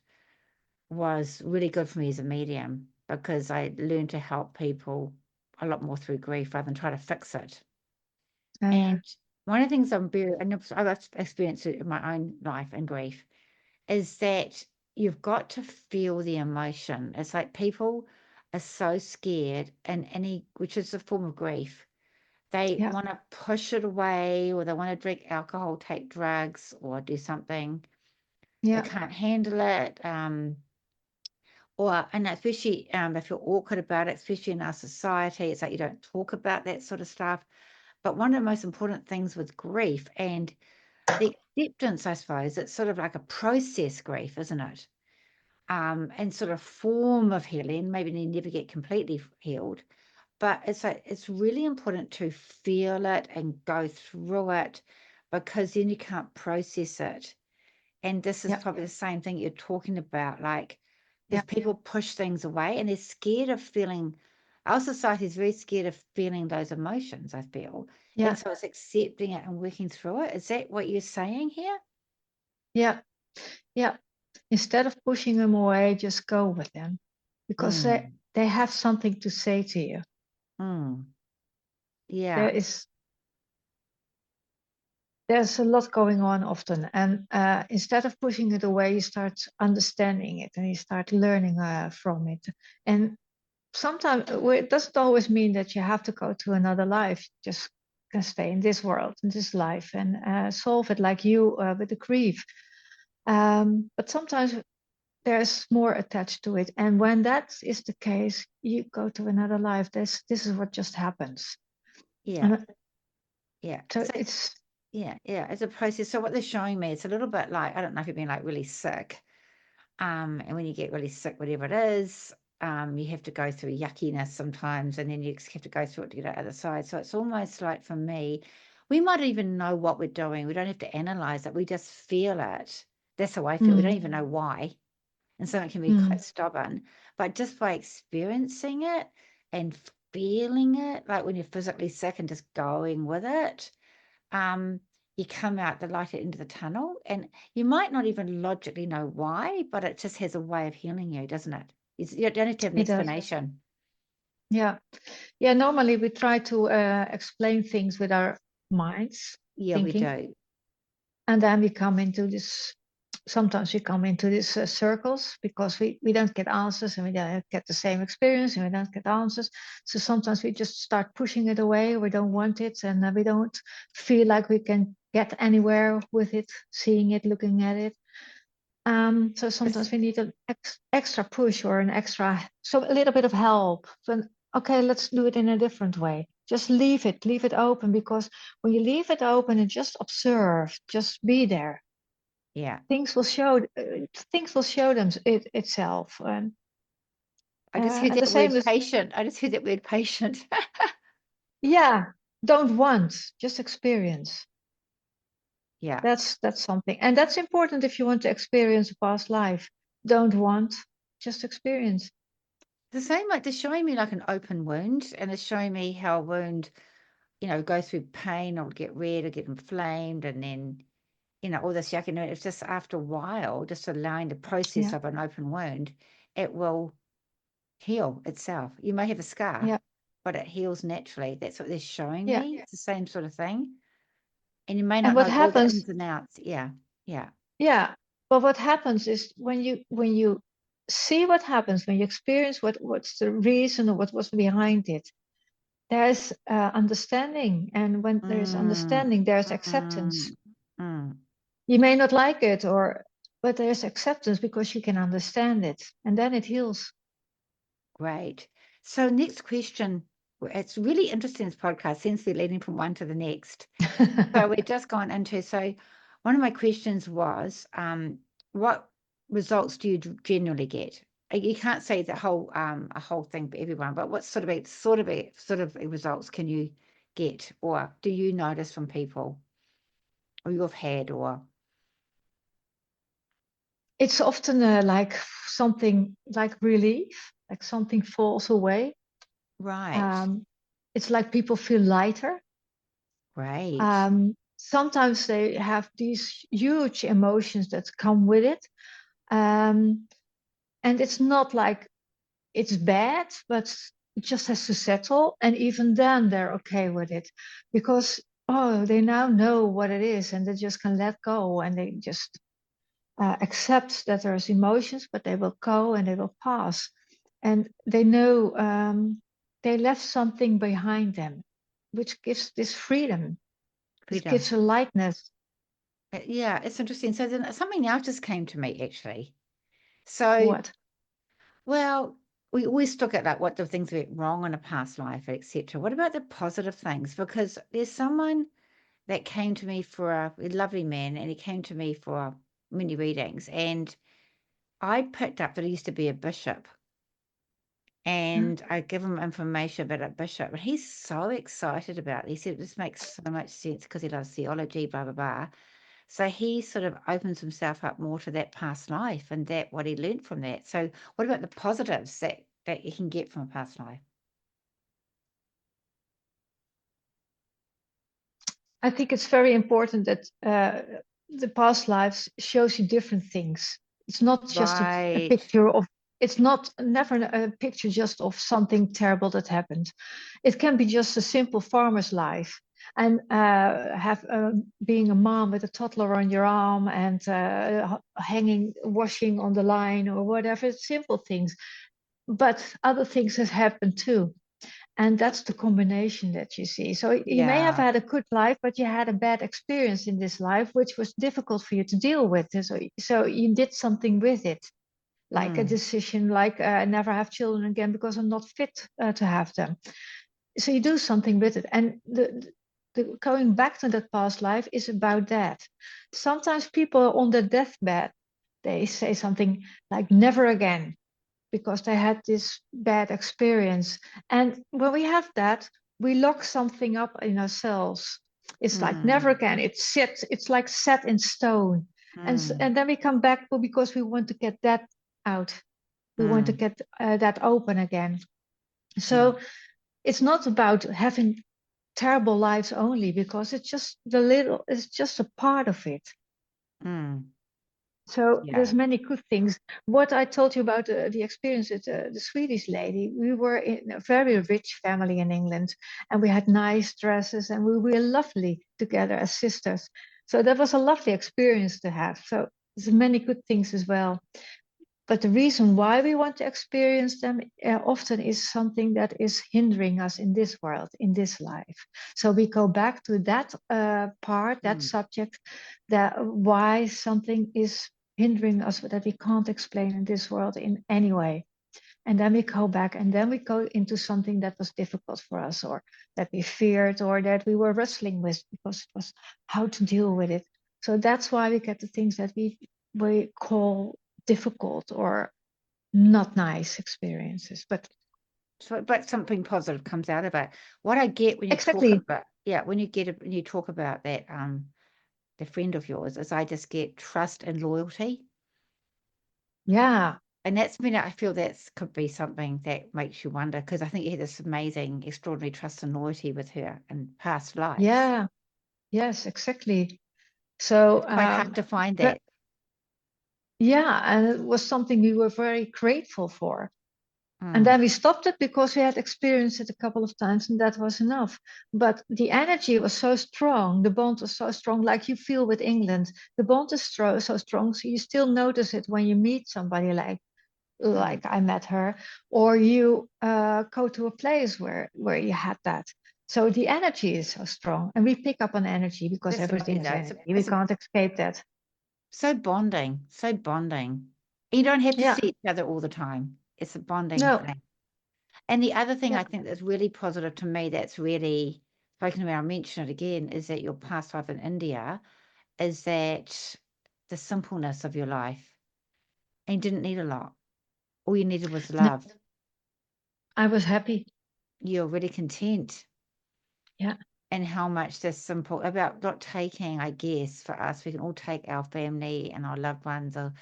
S1: was really good for me as a medium because I learned to help people a lot more through grief rather than try to fix it.
S2: yeah,
S1: And one of the things and I've experienced it in my own life and grief, is that you've got to feel the emotion. It's like people are so scared, and which is a form of grief. They
S2: yeah,
S1: want to push it away, or they want to drink alcohol, take drugs, or do something. They
S2: yeah,
S1: can't handle it. And especially they feel awkward about it, especially in our society. It's like you don't talk about that sort of stuff. But one of the most important things with grief and the acceptance, I suppose, it's sort of like a process grief, isn't it? And sort of form of healing. Maybe you never get completely healed, but it's really important to feel it and go through it because then you can't process it. And this is
S2: yeah,
S1: probably the same thing you're talking about. Like,
S2: yeah,
S1: if people push things away and they're scared of feeling, our society is very scared of feeling those emotions, I feel.
S2: yeah,
S1: And so it's accepting it and working through it. Is that what you're saying here?
S2: yeah, yeah. Instead of pushing them away, just go with them because
S1: Mm,
S2: they have something to say to you.
S1: mm,
S2: There
S1: yeah,
S2: is there's a lot going on often, and instead of pushing it away, you start understanding it and you start learning from it. And sometimes it doesn't always mean that you have to go to another life. You just can stay in this world, in this life, and solve it like you with the grief. But sometimes there's more attached to it, and when that is the case, you go to another life. This is what just happens,
S1: yeah,
S2: and
S1: yeah.
S2: so
S1: So
S2: it's
S1: yeah, yeah, it's a process. So what they're showing me, it's a little bit like, I don't know if you've been like really sick. And when you get really sick, whatever it is, you have to go through yuckiness sometimes, and then you just have to go through it to get out the other side. So it's almost like for me, we might even know what we're doing. We don't have to analyze it. We just feel it. That's how I feel. We don't
S2: mm,
S1: even know why. And so it can be quite
S2: mm,
S1: stubborn. But just by experiencing it and feeling it, like when you're physically sick and just going with it, um, you come out the light at the end of the tunnel, and you might not even logically know why, but it just has a way of healing you, doesn't it? You don't have to have an
S2: it does.
S1: explanation.
S2: Yeah, yeah. Normally we try to explain things with our minds,
S1: Yeah, we
S2: thinking,
S1: do.
S2: and then we come into this. Sometimes we come into these circles because we don't get answers and we don't get the same experience and we don't get answers. So sometimes we just start pushing it away. We don't want it and we don't feel like we can get anywhere with it, seeing it, looking at it. So
S1: It's,
S2: sometimes we need an extra push or an extra, so a little bit of help. Then, okay, let's do it in a different way. Just leave it open because when you leave it open and just observe, just be there,
S1: yeah.
S2: things will show itself.
S1: I just heard
S2: And the
S1: that
S2: same
S1: word
S2: is,
S1: patient. I just heard that word patient.
S2: yeah, don't want, just experience.
S1: Yeah.
S2: That's something, and that's important if you want to experience a past life. Don't want, just experience.
S1: The same, like they're showing me like an open wound, and they're showing me how a wound, goes through pain or get red or get inflamed, and then, all this yuck. It's just after a while, just allowing the process
S2: Yeah,
S1: of an open wound, it will heal itself. You may have a scar,
S2: yeah,
S1: but it heals naturally. That's what they're showing
S2: yeah.
S1: me. It's the same sort of thing. And you may
S2: And
S1: not
S2: what
S1: know all the
S2: happens?
S1: ins and outs. Yeah. Yeah.
S2: Yeah, but what happens is when you see what happens, when you experience what's the reason or what was behind it, there's understanding, and when there's
S1: Mm,
S2: understanding, there's acceptance.
S1: mm, mm.
S2: You may not like it, or but there's acceptance because you can understand it, and then it heals.
S1: Great. So next question. It's really interesting, this podcast, since we're leading from one to the next. So we're just gone into, so one of my questions was, what results do you generally get? You can't say the whole a whole thing for everyone, but what sort of results can you get, or do you notice from people, or you've had, or
S2: It's often like something like relief, like something falls away.
S1: Right.
S2: Um, it's like people feel lighter.
S1: Great.
S2: Sometimes they have these huge emotions that come with it. Um, and it's not like it's bad, but it just has to settle. And even then, they're okay with it because, oh, they now know what it is and they just can let go and they just accept that there's emotions, but they will go and they will pass. And they know they left something behind them, which gives this freedom. It
S1: Freedom.
S2: gives a lightness.
S1: Yeah, it's interesting. So then something else just came to me actually. So,
S2: What?
S1: well, we always look at like what the things went wrong in a past life, etc. What about the positive things? Because there's someone that came to me for a lovely man, and he came to me for many readings, and I picked up that he used to be a bishop,
S2: Mm.
S1: and I give him information about a bishop, and he's so excited about it. He said this makes so much sense because he loves theology, blah blah blah. So he sort of opens himself up more to that past life and that what he learned from that. So what about the positives that you can get from a past life?
S2: I think it's very important that the past lives shows you different things. It's not just a
S1: Right.
S2: picture of, it's not never a picture just of something terrible that happened. It can be just a simple farmer's life and have being a mom with a toddler on your arm and hanging washing on the line or whatever, simple things. But other things have happened too. And that's the combination that you see. So you may have
S1: Yeah.
S2: had a good life, but you had a bad experience in this life, which was difficult for you to deal with. And so you did something with it, like a
S1: Mm,
S2: decision, like never have children again because I'm not fit to have them. So you do something with it. And the going back to that past life is about that. Sometimes people on their deathbed, they say something like never again because they had this bad experience. And when we have that, we lock something up in ourselves. It's like never
S1: mm,
S2: again. It's like set in stone.
S1: mm,
S2: And then we come back because we want to get that out. We want to
S1: mm,
S2: get that open again.
S1: mm,
S2: So it's not about having terrible lives only because it's just a part of it.
S1: mm.
S2: So there's
S1: Yeah.
S2: many good things. What I told you about the experience with the Swedish lady, we were in a very rich family in England, and we had nice dresses, and we were lovely together as sisters. So that was a lovely experience to have. So there's many good things as well. But the reason why we want to experience them often is something that is hindering us in this world, in this life. So we go back to that part, that
S1: Mm.
S2: subject, that why something is hindering us that we can't explain in this world in any way. And then we go back and then we go into something that was difficult for us or that we feared or that we were wrestling with because it was how to deal with it. So that's why we get the things that we call difficult or not nice experiences. But
S1: So, but something positive comes out of it. What I get when you talk
S2: exactly,
S1: about, yeah, when you talk about that, the friend of yours, is I just get trust and loyalty.
S2: yeah,
S1: And that's when I feel that's could be something that makes you wonder, because I think you had this amazing, extraordinary trust and loyalty with her in past lives.
S2: yeah, yes, exactly. So
S1: It's quite hard to find
S2: but
S1: that.
S2: yeah, and it was something we were very grateful for. And
S1: Mm,
S2: then we stopped it because we had experienced it a couple of times and that was enough. But the energy was so strong, the bond was so strong, like you feel with England. The bond is so strong, so you still notice it when you meet somebody
S1: mm.
S2: like I met her, or you go to a place where you had that. So the energy is so strong, and we pick up on energy because
S1: That's
S2: everything
S1: lovely
S2: is
S1: though.
S2: energy. We can't escape that.
S1: So bonding, so bonding. You don't have to
S2: Yeah.
S1: see each other all the time. It's a bonding
S2: No.
S1: thing. And the other thing
S2: Yeah.
S1: I think that's really positive to me, that's really spoken about, I'll mention it again, is that your past life in India is that the simpleness of your life. And you didn't need a lot. All you needed was
S2: No.
S1: love.
S2: I was happy.
S1: You're really content.
S2: Yeah.
S1: And how much this simple about not taking, I guess, for us, we can all take our family and our loved ones, or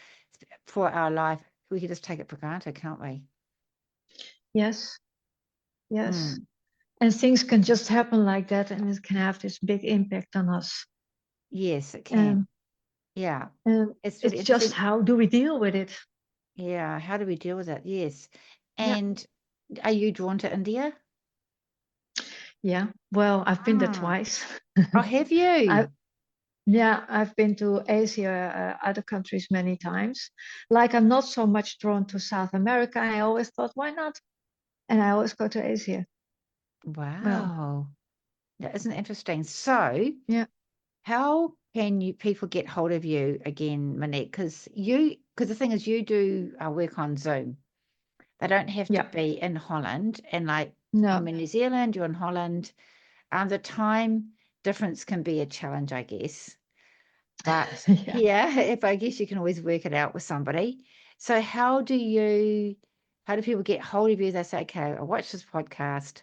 S1: for our life, we can just take it for granted, can't we?
S2: Yes, yes.
S1: Mm.
S2: And things can just happen like that, and it can have this big impact on us.
S1: Yes, it can.
S2: And
S1: Yeah.
S2: and
S1: It's really
S2: it's just
S1: interesting.
S2: how do we deal with it?
S1: Yeah. How do we deal with it? Yes.
S2: Yeah,
S1: And are you drawn to India?
S2: yeah. Well, I've been there
S1: Ah.
S2: twice.
S1: Oh, have
S2: I
S1: you?
S2: Yeah, I've been to Asia, other countries many times. Like I'm not so much drawn to South America. I always thought, why not? And I always go to Asia. Well,
S1: Wow. That isn't interesting. So,
S2: yeah,
S1: how can you people get hold of you again, Monique? Because the thing is, you do work on Zoom. They don't have to
S2: yeah,
S1: be in Holland, and like
S2: no,
S1: I'm in New Zealand, you're in Holland. The time difference can be a challenge, I guess. But
S2: yeah.
S1: yeah, if I guess you can always work it out with somebody. So how do people get hold of you? They say, okay, I watched this podcast.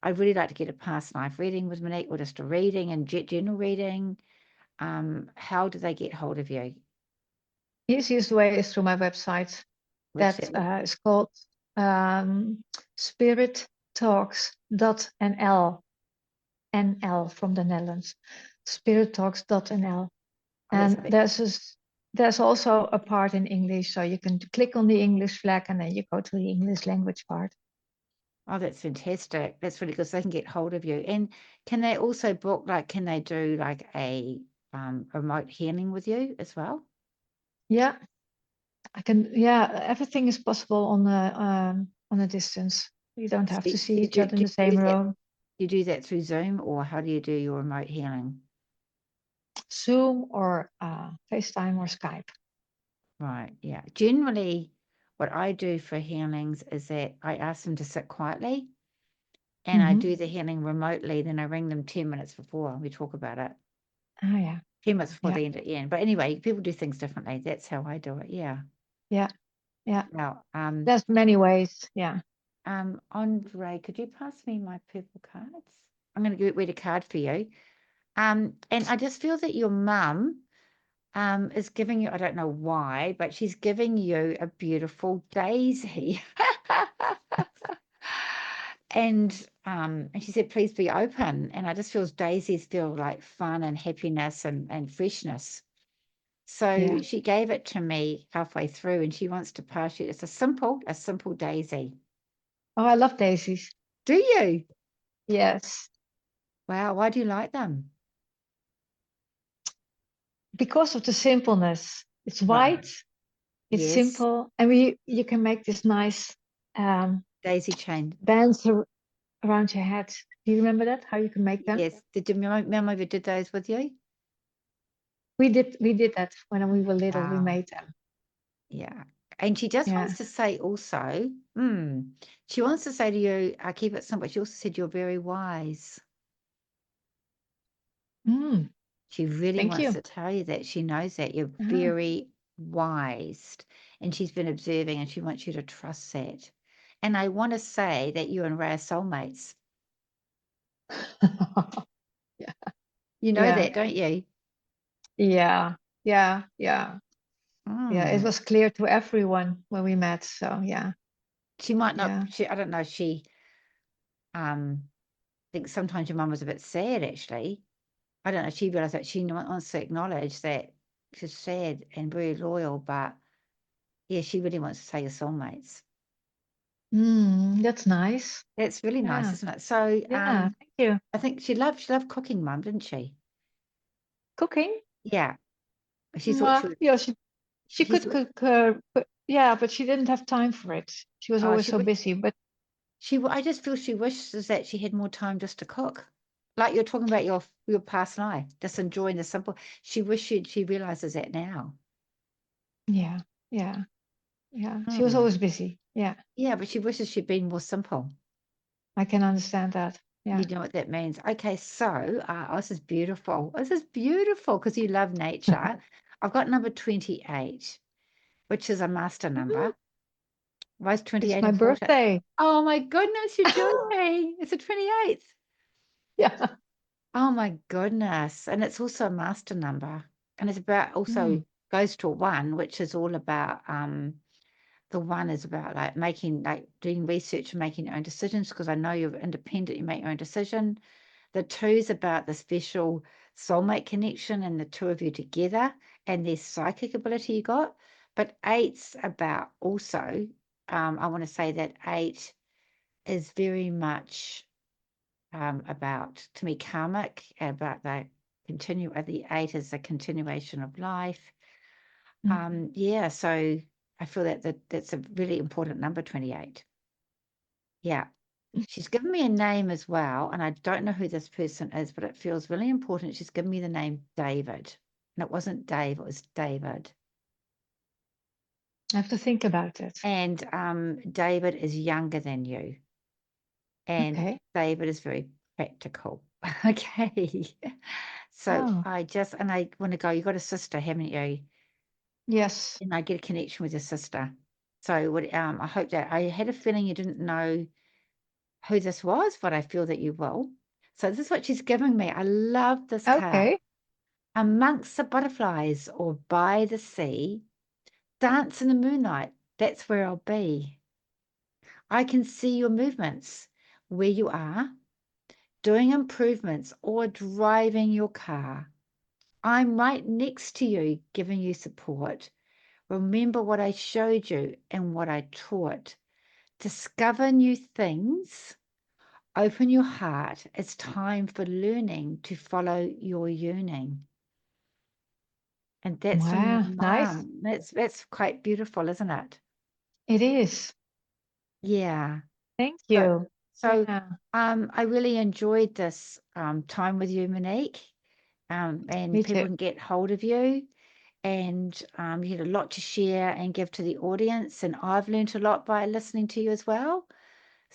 S1: I'd really like to get a past life reading with Monique, or just a reading and general reading. How do they get hold of you?
S2: Easiest way is through my website.
S1: What's
S2: That
S1: that?
S2: is called spirittalks.nl. NL from the Netherlands. Spirittalks.nl.
S1: Oh, that's
S2: And there's also a part in English, so you can click on the English flag and then you go to the English language part.
S1: oh, that's fantastic. That's really good. So they can get hold of you. And can they also book, like, can they do like a remote healing with you as well?
S2: Yeah, I can. Yeah, everything is possible on a distance. You don't
S1: So,
S2: have to see
S1: so
S2: each other in
S1: do
S2: the
S1: you
S2: same
S1: do that?
S2: room.
S1: You do that through Zoom, or how do you do your remote healing?
S2: Zoom or FaceTime or Skype.
S1: Right. Yeah. Generally, what I do for healings is that I ask them to sit quietly, and I
S2: Mm-hmm.
S1: do the healing remotely. Then I ring them 10 minutes before we talk about it.
S2: Oh yeah,
S1: 10 minutes before
S2: yeah,
S1: the end. But anyway, people do things differently. That's how I do it. Yeah.
S2: yeah, yeah.
S1: Now,
S2: There's many ways. Yeah.
S1: Andre, could you pass me my purple cards? I'm going to read a card for you. And I just feel that your mum is giving you, I don't know why, but she's giving you a beautiful daisy. And she said, please be open. And I just feel daisies feel like fun and happiness and freshness.
S2: Yeah.
S1: So she gave it to me halfway through, and she wants to pass you. It's a simple daisy.
S2: Oh, I love daisies.
S1: Do you?
S2: Yes,
S1: Wow, why do you like them?
S2: because of the simpleness. It's
S1: Right.
S2: white. It's
S1: Yes.
S2: simple, and we you can make this nice
S1: Daisy chain.
S2: bands around your head. Do you remember that? How you can make them?
S1: Yes. Did your mum ever did those with you?
S2: We did that when we were little. We
S1: Wow.
S2: made them.
S1: Yeah. And she just
S2: Yeah.
S1: wants to say also, she wants to say to you, I keep it simple. She also said you're very wise.
S2: Mm,
S1: She really
S2: thank
S1: wants
S2: you.
S1: to tell you that she knows that you're
S2: Uh-huh.
S1: very wise, and she's been observing, and she wants you to trust that. And I want to say that you and Ray are soulmates.
S2: Yeah.
S1: You know
S2: Yeah.
S1: that, don't you?
S2: Yeah. Yeah. Yeah. Yeah. It
S1: Mm.
S2: was clear to everyone when we met. So yeah.
S1: She might not,
S2: Yeah.
S1: I don't know, she thinks sometimes your mum was a bit sad actually. I don't know, she realized that she wants to acknowledge that she's sad and very loyal, but yeah, she really wants to say you're soulmates.
S2: That's nice.
S1: That's really nice,
S2: Yeah.
S1: isn't it? So
S2: Yeah. Thank you.
S1: I think she loved cooking, mum, didn't she?
S2: Cooking?
S1: Yeah. She thought she would
S2: Yeah. She
S1: she
S2: could
S1: thought
S2: cook, but yeah, but she didn't have time for it. She was always
S1: she
S2: so
S1: would
S2: busy. But
S1: I just feel she wishes that she had more time just to cook. Like you're talking about your past life, just enjoying the simple. She realizes that now.
S2: yeah, yeah, yeah. She was
S1: Mm.
S2: always busy. Yeah,
S1: Yeah, but she wishes she'd been more simple.
S2: I can understand that.
S1: You
S2: Yeah.
S1: know what that means. Okay, so this is beautiful. This is beautiful because you love nature. I've got number 28, which is a master
S2: Mm,
S1: number. Why is
S2: it's
S1: 28
S2: my
S1: important?
S2: birthday.
S1: Oh my goodness, you're joking. It's the 28th.
S2: Yeah.
S1: Oh my goodness. And it's also a master number. And it's about also
S2: Mm.
S1: goes to a 1, which is all about the 1 is about doing research and making your own decisions, because I know you're independent, you make your own decision. The 2 is about the special soulmate connection and the 2 of you together and this psychic ability you got. But 8's about also, I want to say that 8 is very much about, to me, karmic, about the 8 is a continuation of life. Yeah, so I feel that's a really important number, 28. Yeah. She's given me a name as well, and I don't know who this person is, but it feels really important. She's given me the name David. And it wasn't Dave, it was David.
S2: I have to think about it.
S1: And David is younger than you. And
S2: Okay.
S1: David is very practical. Okay. So
S2: Oh,
S1: I want to go, you got a sister, haven't you?
S2: yes.
S1: And I get a connection with your sister. So I hope that I had a feeling you didn't know who this was, but I feel that you will. So this is what she's giving me. I love this card.
S2: Okay.
S1: Amongst the butterflies or by the sea, dance in the moonlight. That's where I'll be. I can see your movements, where you are, doing improvements or driving your car. I'm right next to you, giving you support. Remember what I showed you and what I taught. Discover new things. Open your heart. It's time for learning to follow your yearning. And that's from your
S2: Wow, nice.
S1: mom. That's quite beautiful, isn't it?
S2: It is.
S1: Yeah.
S2: Thank
S1: So,
S2: you.
S1: so
S2: Yeah,
S1: I really enjoyed this time with you, Monique. And
S2: me
S1: people
S2: too.
S1: can get hold of you, and you had a lot to share and give to the audience. And I've learned a lot by listening to you as well.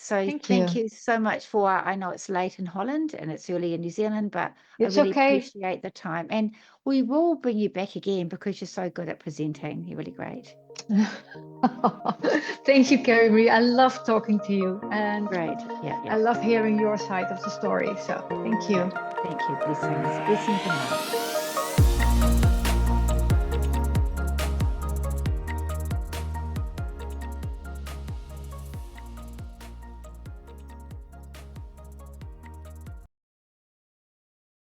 S1: So
S2: Thank
S1: thank
S2: you.
S1: you so much for, I know it's late in Holland and it's early in New Zealand, but I
S2: It's
S1: really
S2: okay.
S1: appreciate the time. And we will bring you back again because you're so good at presenting. You're really great.
S2: Thank you, Carrie Marie. I love talking to you and
S1: Great. Yeah,
S2: I
S1: yeah,
S2: love hearing your side of the story. So thank
S1: yeah.
S2: you.
S1: Thank you. Blessings. Blessings and love.